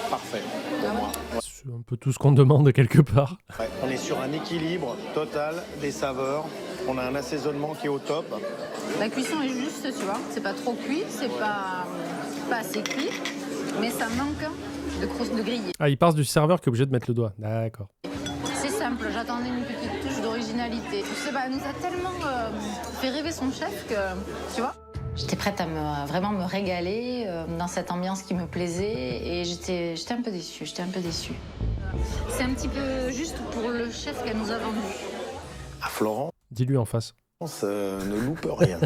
parfait pour moi. Ouais. C'est un peu tout ce qu'on demande quelque part. Ouais, on est sur un équilibre total des saveurs. On a un assaisonnement qui est au top. La cuisson est juste, tu vois. C'est pas trop cuit, c'est pas assez cuit, mais ça manque de griller. Ah, il passe du serveur qui est obligé de mettre le doigt. D'accord. C'est simple, j'attendais une petite touche d'originalité. Je sais pas, elle nous a tellement fait rêver son chef que, tu vois. J'étais prête à vraiment me régaler dans cette ambiance qui me plaisait et j'étais un peu déçue, C'est un petit peu juste pour le chef qu'elle nous a vendu. À Florence, Dis-lui en face. ne loupe rien.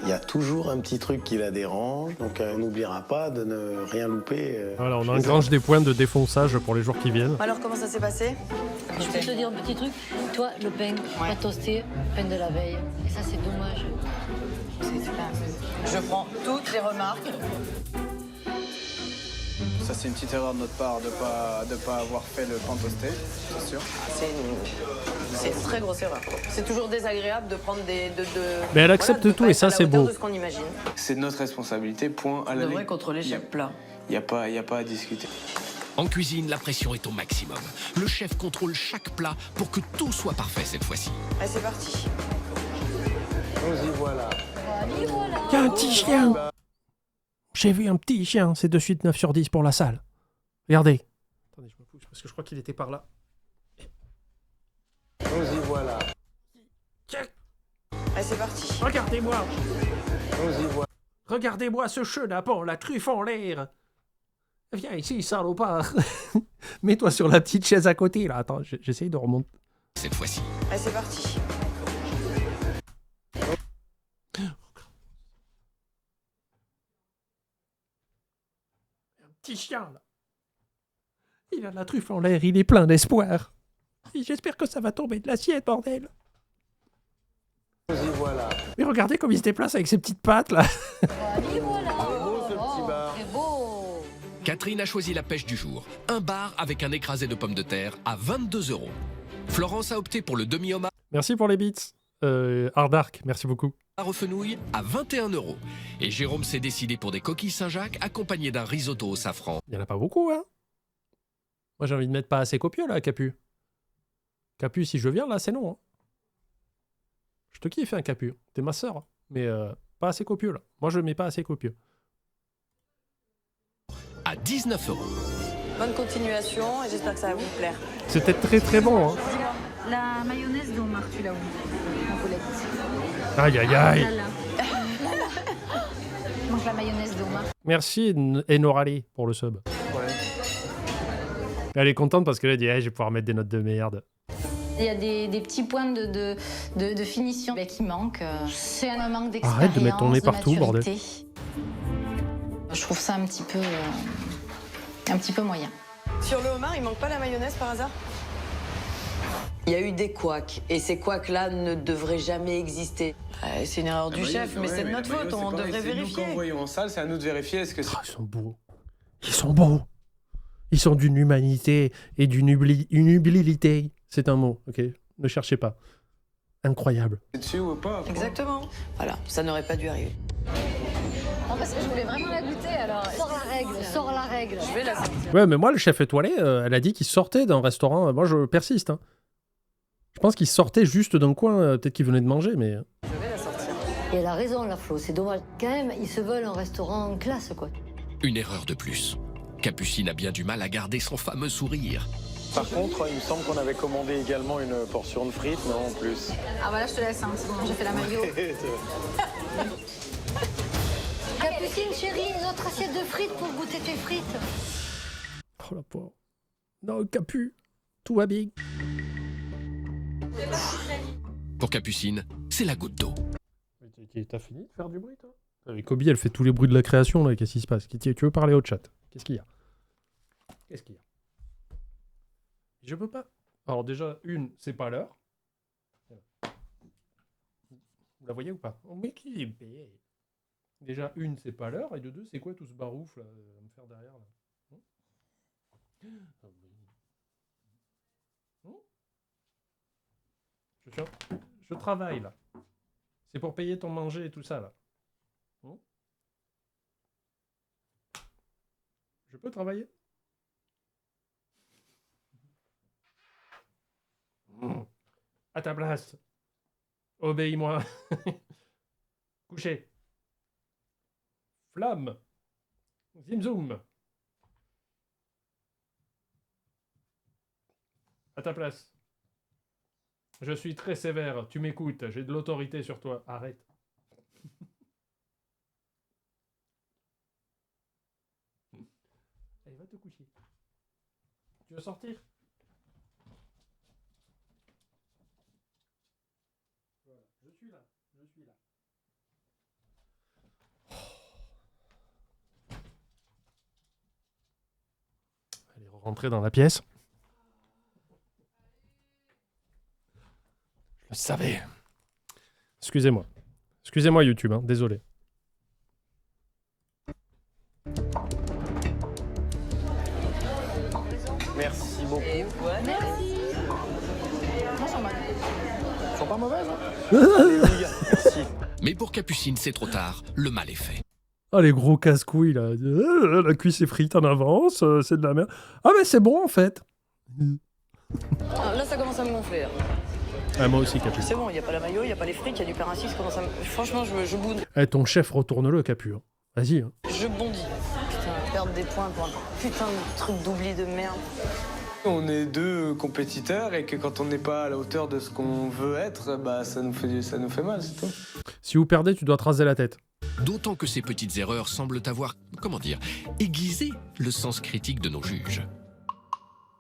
Il y a toujours un petit truc qui la dérange, donc elle n'oubliera pas de ne rien louper. Voilà, on engrange des points de défonçage pour les jours qui viennent. Alors, comment ça s'est passé? Je peux te dire un petit truc. Toi, le pain pas toasté, pain de la veille. Et ça, c'est dommage. C'est super. Je prends toutes les remarques. Ça, c'est une petite erreur de notre part de pas avoir fait le pain toasté, c'est sûr. C'est une très grosse erreur. C'est toujours désagréable de prendre Mais elle accepte de tout pas et être ça, à la c'est hauteur beau. de ce qu'on imagine. C'est notre responsabilité, point à On la ligne. devrait contrôler chaque plat. Il n'y a pas à discuter. En cuisine, la pression est au maximum. Le chef contrôle chaque plat pour que tout soit parfait cette fois-ci. Allez, c'est parti. Nous y voilà. Il y a un petit chien. J'ai vu un petit chien. C'est de suite 9 sur 10 pour la salle. Regardez. Attendez, je me pousse parce que je crois qu'il était par là. Nous y voilà. Allez, c'est parti. Regardez-moi. Nous y voilà. Regardez-moi ce chenapan, la truffe en l'air. Viens ici, salopard. Mets-toi sur la petite chaise à côté, là. Attends, j'essaye de remonter. Cette fois-ci. Allez, c'est parti. Un petit chien, là. Il a la truffe en l'air, il est plein d'espoir. Et j'espère que ça va tomber de l'assiette, bordel. Nous y voilà. Mais regardez comme il se déplace avec ses petites pattes, là. Catherine a choisi la pêche du jour. Un bar avec un écrasé de pommes de terre à 22 €. Florence a opté pour le demi-homard. Merci pour les beats. Ardark, merci beaucoup. Aux fenouilles à 21 €. Et Jérôme s'est décidé pour des coquilles Saint-Jacques accompagnées d'un risotto au safran. Il n'y en a pas beaucoup, hein. Moi, j'ai envie de mettre pas assez copieux, là, Capu. Capu, si je viens, là, c'est non. Hein. Je te kiffe, hein, Capu. T'es ma sœur. Mais pas assez copieux, là. Moi, je mets pas assez copieux. À 19 €. Bonne continuation et j'espère que ça va vous plaire. C'était très très bon. Hein. La mayonnaise de homard, tu l'as où en poulette. Aïe aïe aïe. Je mange la mayonnaise de homard. Merci Enorali pour le sub. Ouais. Elle est contente parce qu'elle a dit hey, je vais pouvoir mettre des notes de merde. Il y a des petits points de finition qui manquent. C'est un manque d'expérience. Arrête de mettre ton nez partout, bordel. Je trouve ça un petit peu moyen. Sur le homard, il manque pas la mayonnaise par hasard? Il y a eu des couacs, et ces couacs-là ne devraient jamais exister. C'est une erreur du chef, mais c'est de notre faute, on devrait vérifier. Nous, quand on voyons en salle, c'est à nous de vérifier. Est-ce que ils sont beaux. Ils sont beaux. Ils sont d'une humanité et d'une humilité. C'est un mot, ok? Ne cherchez pas. Incroyable. c'est dessus ou pas? Exactement. Voilà, ça n'aurait pas dû arriver. Non, parce que je voulais vraiment la goûter, alors... Sors la règle. Je vais la sortir. Ouais, mais moi, le chef étoilé, elle a dit qu'il sortait d'un restaurant. Moi, je persiste. Hein. Je pense qu'il sortait juste d'un coin. Peut-être qu'il venait de manger, mais... Je vais la sortir. Et elle a raison, la Flo, c'est dommage. Quand même, ils se veulent un restaurant en classe, quoi. Une erreur de plus. Capucine a bien du mal à garder son fameux sourire. Par contre, il me semble qu'on avait commandé également une portion de frites, non, en plus. Ah voilà, je te laisse, hein, c'est bon, j'ai fait la maillot. Capucine, chérie, une autre assiette de frites pour goûter tes frites. Oh la pauvre. Non, Capu, tout va bien. Pour Capucine, c'est la goutte d'eau. T'as fini de faire du bruit, toi? Avec Kobe, elle fait tous les bruits de la création, là. Qu'est-ce qui se passe? Tu veux parler au chat? Qu'est-ce qu'il y a? Qu'est-ce qu'il y a? Je peux pas. Alors déjà, une, c'est pas l'heure. Vous la voyez ou pas? Oh, mais qui est bête. Déjà, une, c'est pas l'heure. Et de deux, c'est quoi tout ce barouf là, à me faire derrière là? Je travaille là. C'est pour payer ton manger et tout ça là. Je peux travailler? À ta place. Obéis-moi. Couché. Flamme. Zim zoom. À ta place. Je suis très sévère. Tu m'écoutes. J'ai de l'autorité sur toi. Arrête. Allez, va te coucher. Tu veux sortir? Voilà. Je suis là. Je suis là. Allez, rentrer dans la pièce. Je le savais. Excusez-moi. Excusez-moi YouTube, hein. Désolé. Merci beaucoup. Et voilà. Merci. Elles sont pas mauvaises, hein? Allez, les gars, merci. Mais pour Capucine, c'est trop tard. Le mal est fait. Ah, les gros casse-couilles, là. La cuisse est frite en avance, c'est de la merde. Ah, mais c'est bon, en fait. Ah, là, ça commence à me gonfler. Là. Ah, moi aussi, Capu. C'est bon, il n'y a pas la maillot, il n'y a pas les frites, il y a du pain rassis. Franchement, je boude. Eh, ton chef, retourne-le, Capu. Hein. Vas-y. Hein. Je bondis. Putain, perdre des points pour un putain de truc d'oubli de merde. On est deux compétiteurs et que quand on n'est pas à la hauteur de ce qu'on veut être, bah ça nous fait mal, c'est tout. Si vous perdez, tu dois te raser la tête. D'autant que ces petites erreurs semblent avoir, comment dire, aiguisé le sens critique de nos juges.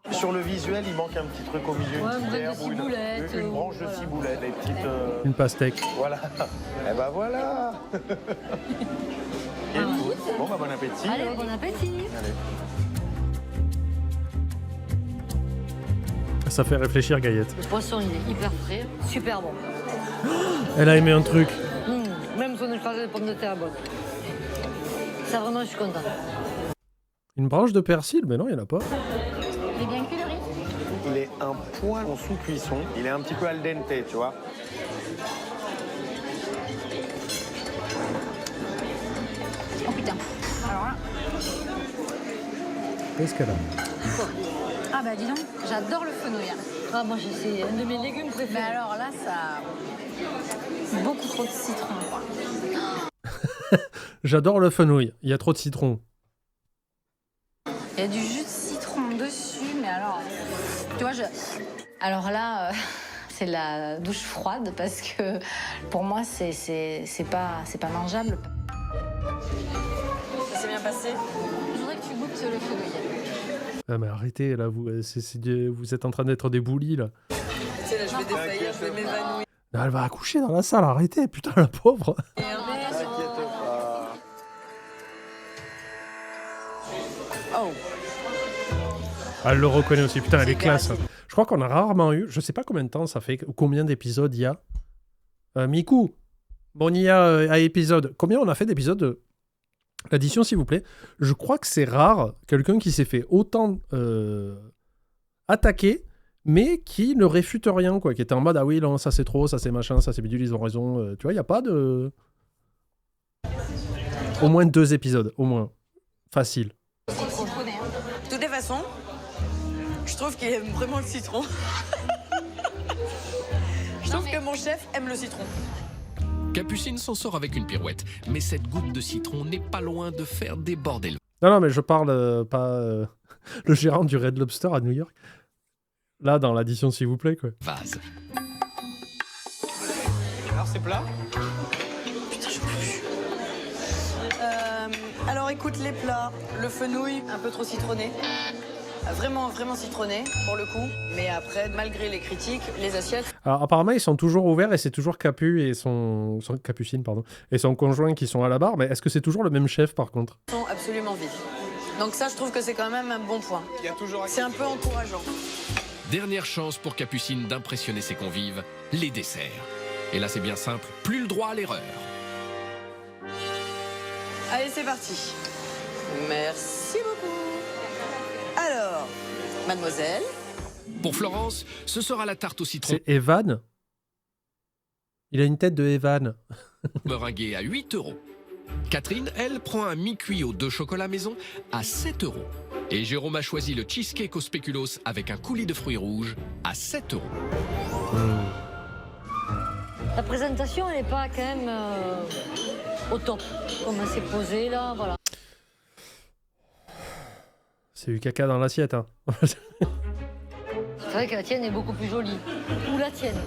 Sur le visuel, il manque un petit truc au milieu, Ouais, une petite herbe de ou ciboulette, une branche voilà. de ciboulette, les petites... Une pastèque. Voilà. Eh ben voilà. Et bon, bah, bon appétit. Allez, bon appétit. Allez. Ça fait réfléchir, Gaillette. Le poisson, il est hyper frais, super bon. Elle a aimé un truc. Même son écrasé de pommes de terre, bonne. Ça, vraiment, je suis contente. Une branche de persil? Mais non, il n'y en a pas. Il est bien cuit le riz? Il est un poil en sous-cuisson. Il est un petit peu al dente, tu vois. Oh putain. Alors là. Qu'est-ce qu'elle a? Ah bah dis donc, j'adore le fenouil. Ah, moi, c'est un de mes légumes préférés. Mais alors là, ça... Beaucoup trop de citron, quoi. J'adore le fenouil. Il y a trop de citron. Il y a du jus de citron dessus, mais alors... Tu vois, Alors là, c'est la douche froide, parce que pour moi, c'est pas mangeable. Ça s'est bien passé? Je voudrais que tu goûtes le fenouil. Ah, mais arrêtez, là, vous êtes en train d'être des boulis, là. Tu sais, là, je vais défaillir, je vais m'évanouir. Elle va accoucher dans la salle, arrêtez, putain, la pauvre. Oh. Elle le reconnaît aussi, putain, elle est classe. Je crois qu'on a rarement eu, je sais pas combien de temps ça fait, ou combien d'épisodes il y a. Miku, bon, il y a à épisode. Combien on a fait d'épisodes l'addition, s'il vous plaît? Je crois que c'est rare, quelqu'un qui s'est fait autant attaquer, mais qui ne réfute rien, quoi. Qui était en mode, ah oui, non, ça c'est trop, ça c'est machin, ça c'est bidule, ils ont raison. Tu vois, il n'y a pas de... Au moins 2 épisodes, au moins. Facile. De toutes les façons, je trouve qu'il aime vraiment le citron. Je trouve que mon chef aime le citron. Capucine s'en sort avec une pirouette, mais cette goutte de citron n'est pas loin de faire déborder le... Non, mais je parle pas... le gérant du Red Lobster à New York. Là, dans l'addition, s'il vous plaît, quoi. vase. Alors c'est plat? Putain, je peux plus. Alors écoute, les plats, le fenouil, un peu trop citronné. Vraiment, vraiment citronné, pour le coup. Mais après, malgré les critiques, les assiettes... Alors, apparemment, ils sont toujours ouverts et c'est toujours Capu et son Capucine, pardon, et son conjoint qui sont à la barre. Mais est-ce que c'est toujours le même chef, par contre? sont absolument vides. Donc ça, je trouve que c'est quand même un bon point. C'est un peu encourageant. Dernière chance pour Capucine d'impressionner ses convives, les desserts. Et là, c'est bien simple, plus le droit à l'erreur. Allez, c'est parti. Merci beaucoup. Alors, mademoiselle. Pour Florence, ce sera la tarte au citron C'est Evan? Il a une tête de Evan. meringuée à 8 €. Catherine, elle, prend un mi-cuillot de chocolat maison à 7 €. Et Jérôme a choisi le cheesecake au spéculoos avec un coulis de fruits rouges à 7 €. La présentation, elle n'est pas quand même au top. Comment c'est posé, là, voilà. C'est du caca dans l'assiette, hein. C'est vrai que la tienne est beaucoup plus jolie. Ou la tienne.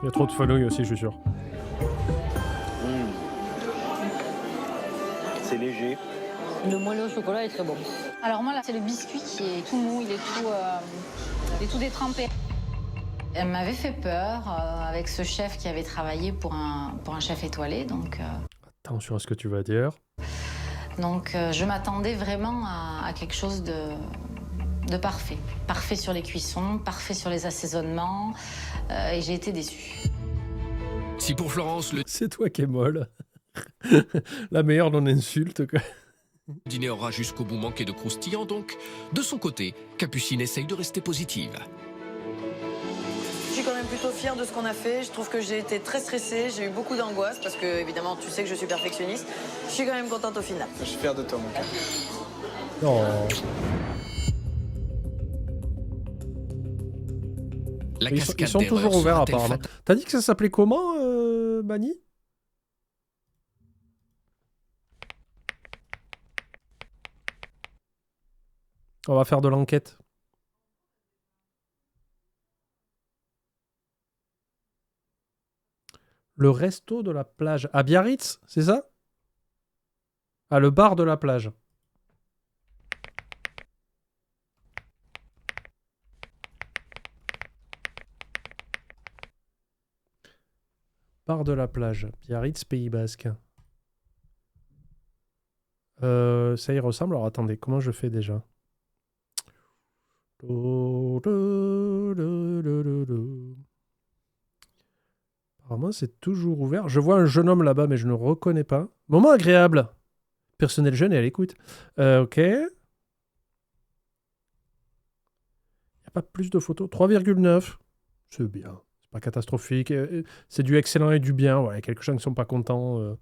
Il y a trop de fenouil aussi, je suis sûr. C'est léger. Le moelleux au chocolat est très bon. Alors moi, là, c'est le biscuit qui est tout mou, il est tout détrempé. Elle m'avait fait peur avec ce chef qui avait travaillé pour un chef étoilé, donc... Attention à ce que tu vas dire. Donc je m'attendais vraiment à quelque chose de parfait. Parfait sur les cuissons, parfait sur les assaisonnements, et j'ai été déçue. Si pour Florence, le C'est toi qui es molle. La meilleure non-insulte, quoi. dîner aura jusqu'au bout manqué de croustillant, donc, de son côté, Capucine essaye de rester positive. J'ai quand même plutôt fière de ce qu'on a fait. Je trouve que j'ai été très stressée, j'ai eu beaucoup d'angoisse parce que, évidemment, tu sais que je suis perfectionniste. Je suis quand même contente au final. Je suis fier de toi, mon cœur. Non. La Ils cascade sont toujours d'erreurs ouverts sera-t-elle apparemment. fatale? T'as dit que ça s'appelait comment, Bani? On va faire de l'enquête. Le resto de la plage. À Biarritz, c'est ça? Ah, le bar de la plage. Bar de la plage. Biarritz, Pays Basque. Ça y ressemble. Alors attendez, comment je fais déjà? Apparemment, c'est toujours ouvert. Je vois un jeune homme là-bas, mais je ne reconnais pas. Moment agréable. Personnel jeune et à l'écoute. Ok. Il n'y a pas plus de photos. 3,9. C'est bien. C'est pas catastrophique. C'est du excellent et du bien. Ouais, quelques gens qui ne sont pas contents.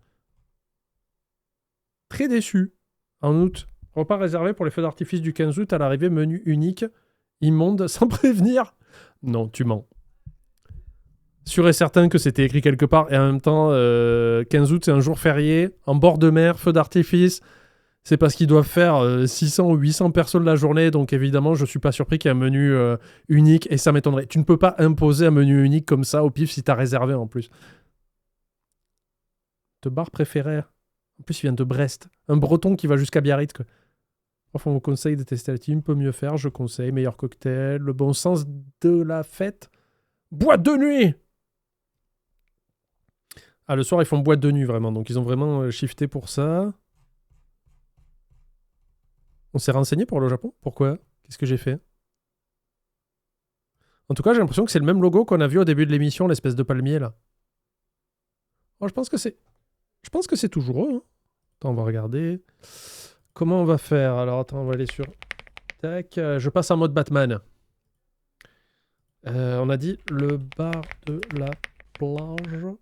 Très déçu. En août. Repas réservé pour les feux d'artifice du 15 août à l'arrivée, menu unique. Immonde, sans prévenir. Non, tu mens. Sûr et certain que c'était écrit quelque part. Et en même temps, 15 août, c'est un jour férié. En bord de mer, feu d'artifice. C'est parce qu'ils doivent faire 600 ou 800 personnes la journée. Donc évidemment, je ne suis pas surpris qu'il y ait un menu unique. Et ça m'étonnerait. Tu ne peux pas imposer un menu unique comme ça au pif si tu as réservé en plus. Te bar préféré. En plus, il vient de Brest. Un breton qui va jusqu'à Biarritz, quoi. Enfin, on vous conseille de tester la team. Peut mieux faire, je conseille. Meilleur cocktail. Le bon sens de la fête. Boîte de nuit! Ah, le soir, ils font boîte de nuit, vraiment. Donc, ils ont vraiment shifté pour ça. On s'est renseigné pour le Japon? Pourquoi? Qu'est-ce que j'ai fait? En tout cas, j'ai l'impression que c'est le même logo qu'on a vu au début de l'émission, l'espèce de palmier, là. Oh, je pense que c'est toujours eux. Hein. Attends, on va regarder. Comment on va faire? Alors, attends, on va aller sur... Tac, je passe en mode Batman. On a dit le bar de la plage.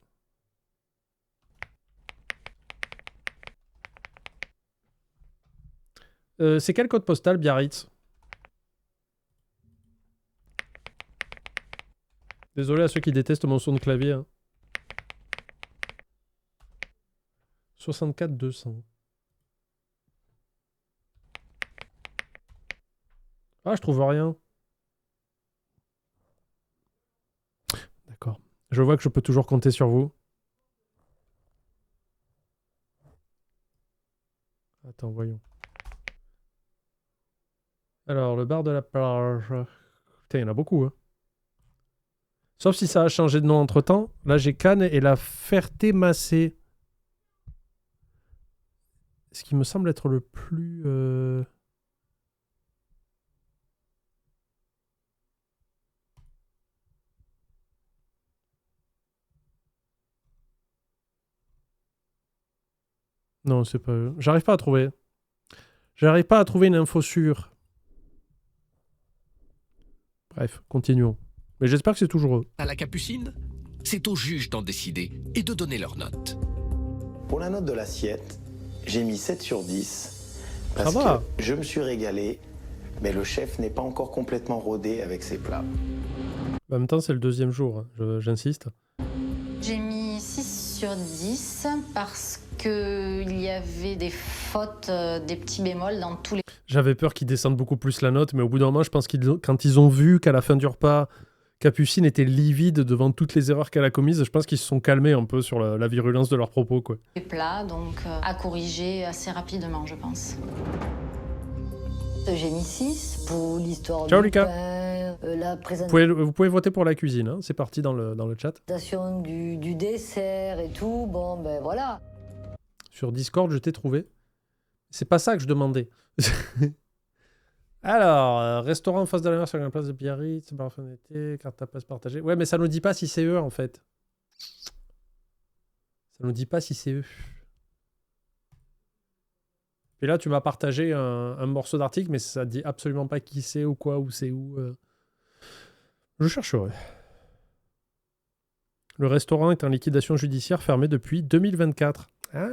C'est quel code postal, Biarritz? Désolé à ceux qui détestent mon son de clavier. Hein. 64 200. Ah, je trouve rien. D'accord. Je vois que je peux toujours compter sur vous. Attends, voyons. Alors, le bar de la plage. Putain, il y en a beaucoup, hein. Sauf si ça a changé de nom entre-temps. Là, j'ai Cannes et la Ferté-Massé. Ce qui me semble être le plus... Non, c'est pas eux. J'arrive pas à trouver. J'arrive pas à trouver une info sûre. Bref, continuons. Mais j'espère que c'est toujours eux. À la Capucine, c'est aux juges d'en décider et de donner leur note. Pour la note de l'assiette, j'ai mis 7 sur 10. Parce Ça va. que je me suis régalé, mais le chef n'est pas encore complètement rodé avec ses plats. En même temps, c'est le deuxième jour. Hein. J'insiste. J'ai mis 6 sur 10 parce qu'il y avait des fautes, des petits bémols dans tous les... J'avais peur qu'ils descendent beaucoup plus la note, mais au bout d'un moment, je pense qu'ils, quand ils ont vu qu'à la fin du repas, Capucine était livide devant toutes les erreurs qu'elle a commises, je pense qu'ils se sont calmés un peu sur la virulence de leurs propos, quoi. Les plats, donc à corriger assez rapidement, je pense. J'ai mis 6 pour l'histoire Ciao, du Lucas. pain, la présentation Vous pouvez voter pour la cuisine, hein. C'est parti dans le chat. du dessert et tout. Bon, ben voilà. Sur Discord, je t'ai trouvé. C'est pas ça que je demandais. Alors, restaurant en face de la mer sur la place de Biarritz, bar fin d'été, carte à place partagée. Ouais, mais ça nous dit pas si c'est eux, en fait. Ça nous dit pas si c'est eux. Et là, tu m'as partagé un morceau d'article, mais ça dit absolument pas qui c'est ou quoi, ou c'est où. Je chercherai. Le restaurant est en liquidation judiciaire fermé depuis 2024. Ah.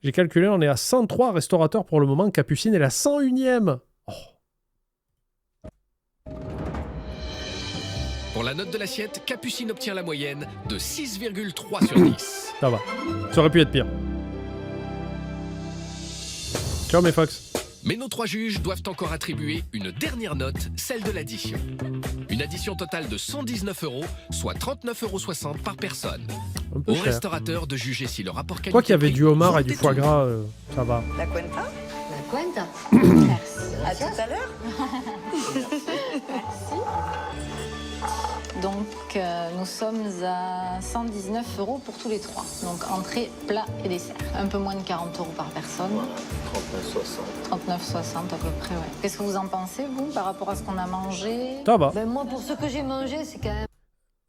J'ai calculé, on est à 103 restaurateurs pour le moment. Capucine est la 101e. Oh. Pour la note de l'assiette, Capucine obtient la moyenne de 6,3 sur 10. Ça va. Ça aurait pu être pire. Ciao mes Fox. Mais nos 3 juges doivent encore attribuer une dernière note, celle de l'addition. Une addition totale de 119 €, soit 39,60 € par personne. Au cher. restaurateur de juger si le rapport qualité-prix... Quoi qu'il y avait du homard et du foie gras, ça va. La cuenta? La cuenta. Merci. À tout à l'heure. Donc, nous sommes à 119 € pour tous les 3. Donc, entrée, plat et dessert. Un peu moins de 40 € par personne. 39,60 à peu près, ouais. Qu'est-ce que vous en pensez, vous, par rapport à ce qu'on a mangé? Ça va. Ben moi, pour ce que j'ai mangé, c'est quand même...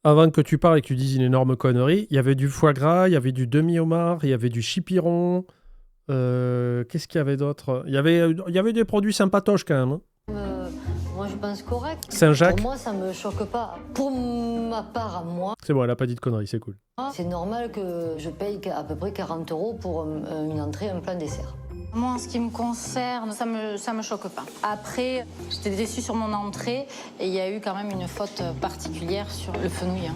Avant que tu parles et que tu dises une énorme connerie, il y avait du foie gras, il y avait du demi-homard, il y avait du chipiron. Qu'est-ce qu'il y avait d'autre? Il y avait des produits sympatoches quand même. Hein. Moi, je pense correct. Saint-Jacques. Pour moi, ça me choque pas. Pour ma part, à moi, C'est bon, elle a pas dit de conneries, c'est cool. c'est normal que je paye à peu près 40 € pour une entrée, un plat, dessert. Moi, en ce qui me concerne, ça me choque pas. Après, j'étais déçue sur mon entrée et il y a eu quand même une faute particulière sur le fenouil. Hein.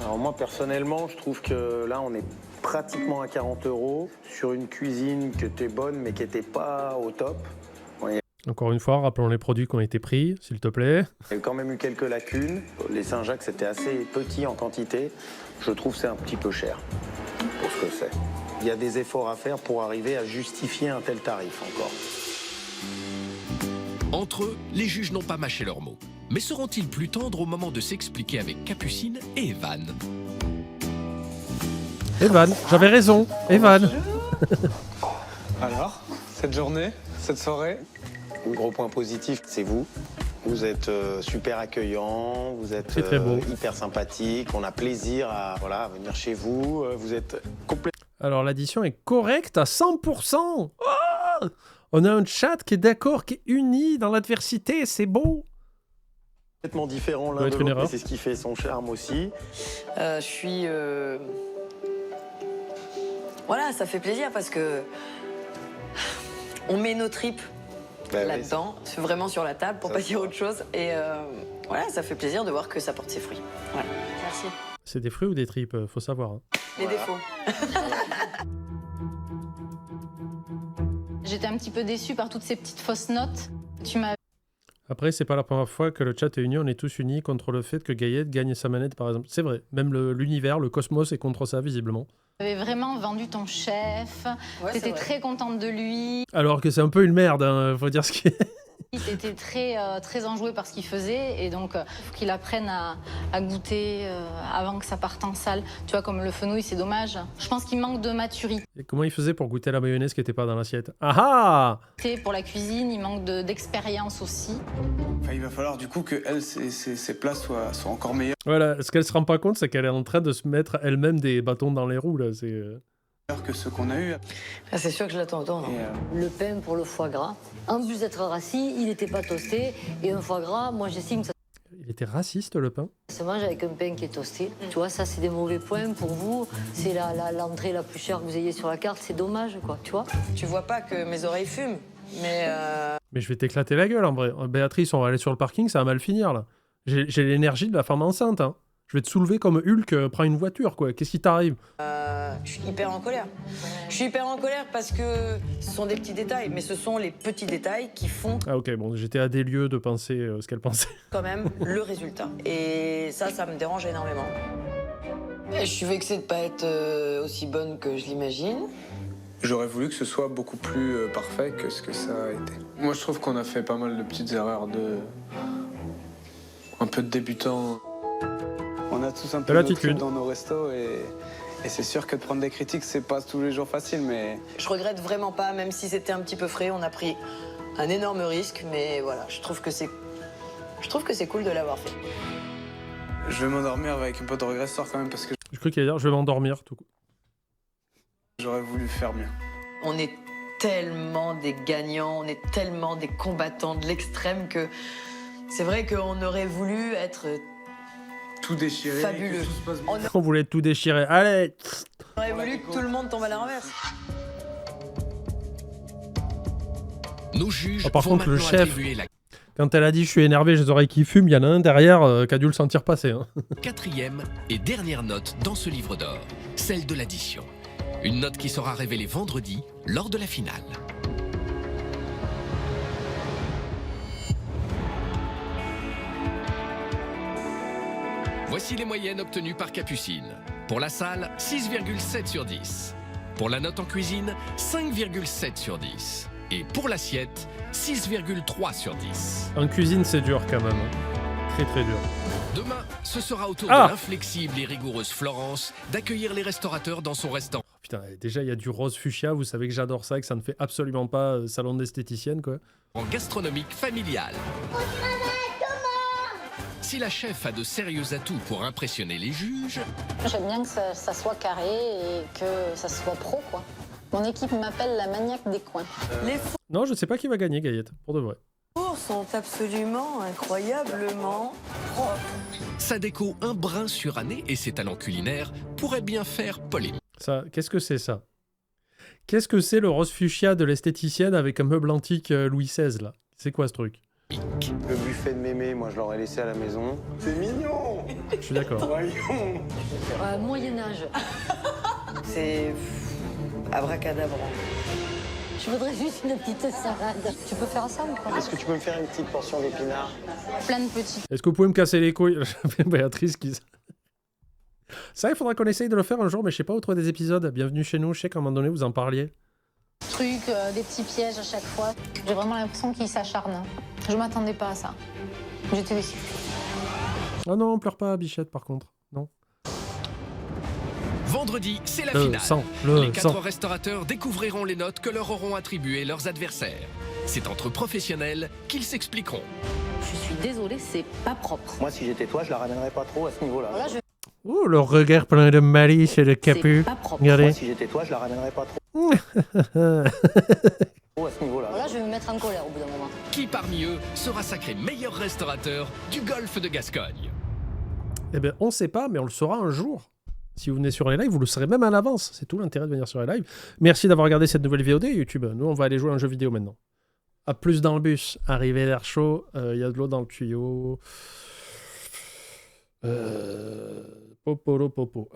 Alors moi, personnellement, je trouve que là, on est pratiquement à 40 € sur une cuisine qui était bonne, mais qui n'était pas au top. Encore une fois, rappelons les produits qui ont été pris, s'il te plaît. Il y a quand même eu quelques lacunes. Les Saint-Jacques, c'était assez petit en quantité. Je trouve que c'est un petit peu cher pour ce que c'est. Il y a des efforts à faire pour arriver à justifier un tel tarif encore. Entre eux, les juges n'ont pas mâché leurs mots. Mais seront-ils plus tendres au moment de s'expliquer avec Capucine et Evan? Evan, j'avais raison. Evan. Alors, cette journée, cette soirée? Le gros point positif, c'est vous. Vous êtes super accueillant, vous êtes très beau. hyper sympathique, on a plaisir à venir chez vous. Vous êtes complètement... Alors, l'addition est correcte à 100%. Oh, on a un chat qui est d'accord, qui est uni dans l'adversité, c'est beau. Complètement différent l'un Doit de être une l'autre, erreur. et c'est ce qui fait son charme aussi. Je suis... Voilà, ça fait plaisir parce que... On met nos tripes là-dedans, vraiment sur la table, pour pas dire autre chose. Et voilà, ça fait plaisir de voir que ça porte ses fruits. Voilà. Merci. C'est des fruits ou des tripes, faut savoir. Hein. Les défauts. J'étais un petit peu déçue par toutes ces petites fausses notes. Tu m'as Après, c'est pas la première fois que le chat est uni, on est tous unis contre le fait que Gaillette gagne sa manette, par exemple. C'est vrai, même l'univers, le cosmos est contre ça, visiblement. avais vraiment vendu ton chef. Ouais, T'étais très contente de lui. Alors que c'est un peu une merde, hein, faut dire ce qui est. T'étais très enjoué par ce qu'il faisait et donc faut qu'il apprenne à goûter avant que ça parte en salle. Tu vois, comme le fenouil, c'est dommage. Je pense qu'il manque de maturité. Et comment il faisait pour goûter la mayonnaise qui était pas dans l'assiette? Ah ah! Pour la cuisine, il manque d'expérience aussi. Enfin, il va falloir du coup que elle, ses plats soient encore meilleurs. Voilà, ce qu'elle se rend pas compte, c'est qu'elle est en train de se mettre elle-même des bâtons dans les roues, là. C'est... que ceux qu'on a eu. Ah, c'est sûr que je l'attends autant. Le pain pour le foie gras. En plus d'être rassis, il n'était pas toasté. Et un foie gras, moi j'estime que ça Il était raciste, le pain? se mange avec un pain qui est toasté. Tu vois, ça c'est des mauvais points pour vous. C'est l'entrée la plus chère que vous ayez sur la carte. C'est dommage, quoi, tu vois. Tu vois pas que mes oreilles fument, mais... Mais je vais t'éclater la gueule, en vrai. Béatrice, on va aller sur le parking, ça va mal finir, là. J'ai l'énergie de la femme enceinte, hein. Je vais te soulever comme Hulk prend une voiture, quoi. Qu'est-ce qui t'arrive? Je suis hyper en colère. Je suis hyper en colère parce que ce sont des petits détails, mais ce sont les petits détails qui font Ah ok, bon, j'étais à des lieux de penser ce qu'elle pensait. quand même le résultat. Et ça me dérange énormément. Et je suis vexée de pas être aussi bonne que je l'imagine. J'aurais voulu que ce soit beaucoup plus parfait que ce que ça a été. Moi, je trouve qu'on a fait pas mal de petites erreurs un peu de débutants. On a tous un peu de trucs dans nos restos et c'est sûr que de prendre des critiques, c'est pas tous les jours facile, mais... Je regrette vraiment pas, même si c'était un petit peu frais, on a pris un énorme risque, mais voilà, je trouve que c'est cool de l'avoir fait. Je vais m'endormir avec un peu de regret ce soir quand même parce que... Je crois qu'il allait dire, je vais m'endormir, tout coup. J'aurais voulu faire mieux. On est tellement des gagnants, on est tellement des combattants de l'extrême que c'est vrai qu'on aurait voulu être tout déchirer. Fabuleux. Que tout se passe bien. On On voulait tout déchirer. Allez. aurait voulu que tout le monde tombe à la renverse. Nos juges Par vont contre, le maintenant chef, attribuer la quand elle a dit je suis énervé, j'ai les oreilles qui fument, il y en a un derrière qui a dû le sentir passer. Hein. 4e et dernière note dans ce livre d'or, celle de l'addition. Une note qui sera révélée vendredi lors de la finale. Voici les moyennes obtenues par Capucine. Pour la salle, 6,7 sur 10. Pour la note en cuisine, 5,7 sur 10. Et pour l'assiette, 6,3 sur 10. En cuisine, c'est dur quand même. Très très dur. Demain, ce sera au tour Ah de l'inflexible et rigoureuse Florence d'accueillir les restaurateurs dans son restaurant. Putain, déjà il y a du rose fuchsia, vous savez que j'adore ça, que ça ne fait absolument pas salon d'esthéticienne quoi. En gastronomique familiale. Si la chef a de sérieux atouts pour impressionner les juges, J'aime bien que ça soit carré et que ça soit pro, quoi. Mon équipe m'appelle la maniaque des coins. Les Non, je sais pas qui va gagner, Gaillette, pour de vrai. fours sont absolument incroyablement propres. sa déco un brin suranné et ses talents culinaires pourraient bien faire polémique. Ça, qu'est-ce que c'est ça? Qu'est-ce que c'est le rose fuchsia de l'esthéticienne avec un meuble antique Louis XVI là? C'est quoi ce truc? Le buffet de mémé, moi je l'aurais laissé à la maison. C'est mignon. Je suis d'accord. Voyons. Moyen-Âge. C'est abracadabrant. Je voudrais juste une petite salade. Tu peux faire ça ou pas? Est-ce que tu peux me faire une petite portion d'épinards? Plein de petites. Est-ce que vous pouvez me casser les couilles? J'avais Béatrice qui... Ça, il faudra qu'on essaye de le faire un jour, mais je sais pas où trouver des épisodes. Bienvenue chez nous, je sais qu'à un moment donné, vous en parliez. Trucs, des petits pièges à chaque fois. J'ai vraiment l'impression qu'ils s'acharnent. Je m'attendais pas à ça. J'étais déçue. Oh non, pleure pas, Bichette, par contre. Non. Vendredi, c'est la Le finale. sang, Les le 4 sang. restaurateurs découvriront les notes que leur auront attribuées leurs adversaires. C'est entre professionnels qu'ils s'expliqueront. Je suis désolée, c'est pas propre. Moi, si j'étais toi, je la ramènerais pas trop à ce niveau-là. Voilà, je... Oh, le regard plein de malice et de capu. pas propre. Regardez. Moi, si j'étais toi, je la ramènerais pas trop à ce niveau-là. Voilà, je vais me mettre en colère au bout d'un moment. Qui parmi eux sera sacré meilleur restaurateur du golfe de Gascogne? Eh bien, on sait pas, mais on le saura un jour. Si vous venez sur les lives, vous le saurez même à l'avance. C'est tout l'intérêt de venir sur les lives. Merci d'avoir regardé cette nouvelle VOD YouTube. Nous, on va aller jouer à un jeu vidéo maintenant. À plus dans le bus. Arrivé l'air chaud. Il y a de l'eau dans le tuyau. Popolo popo.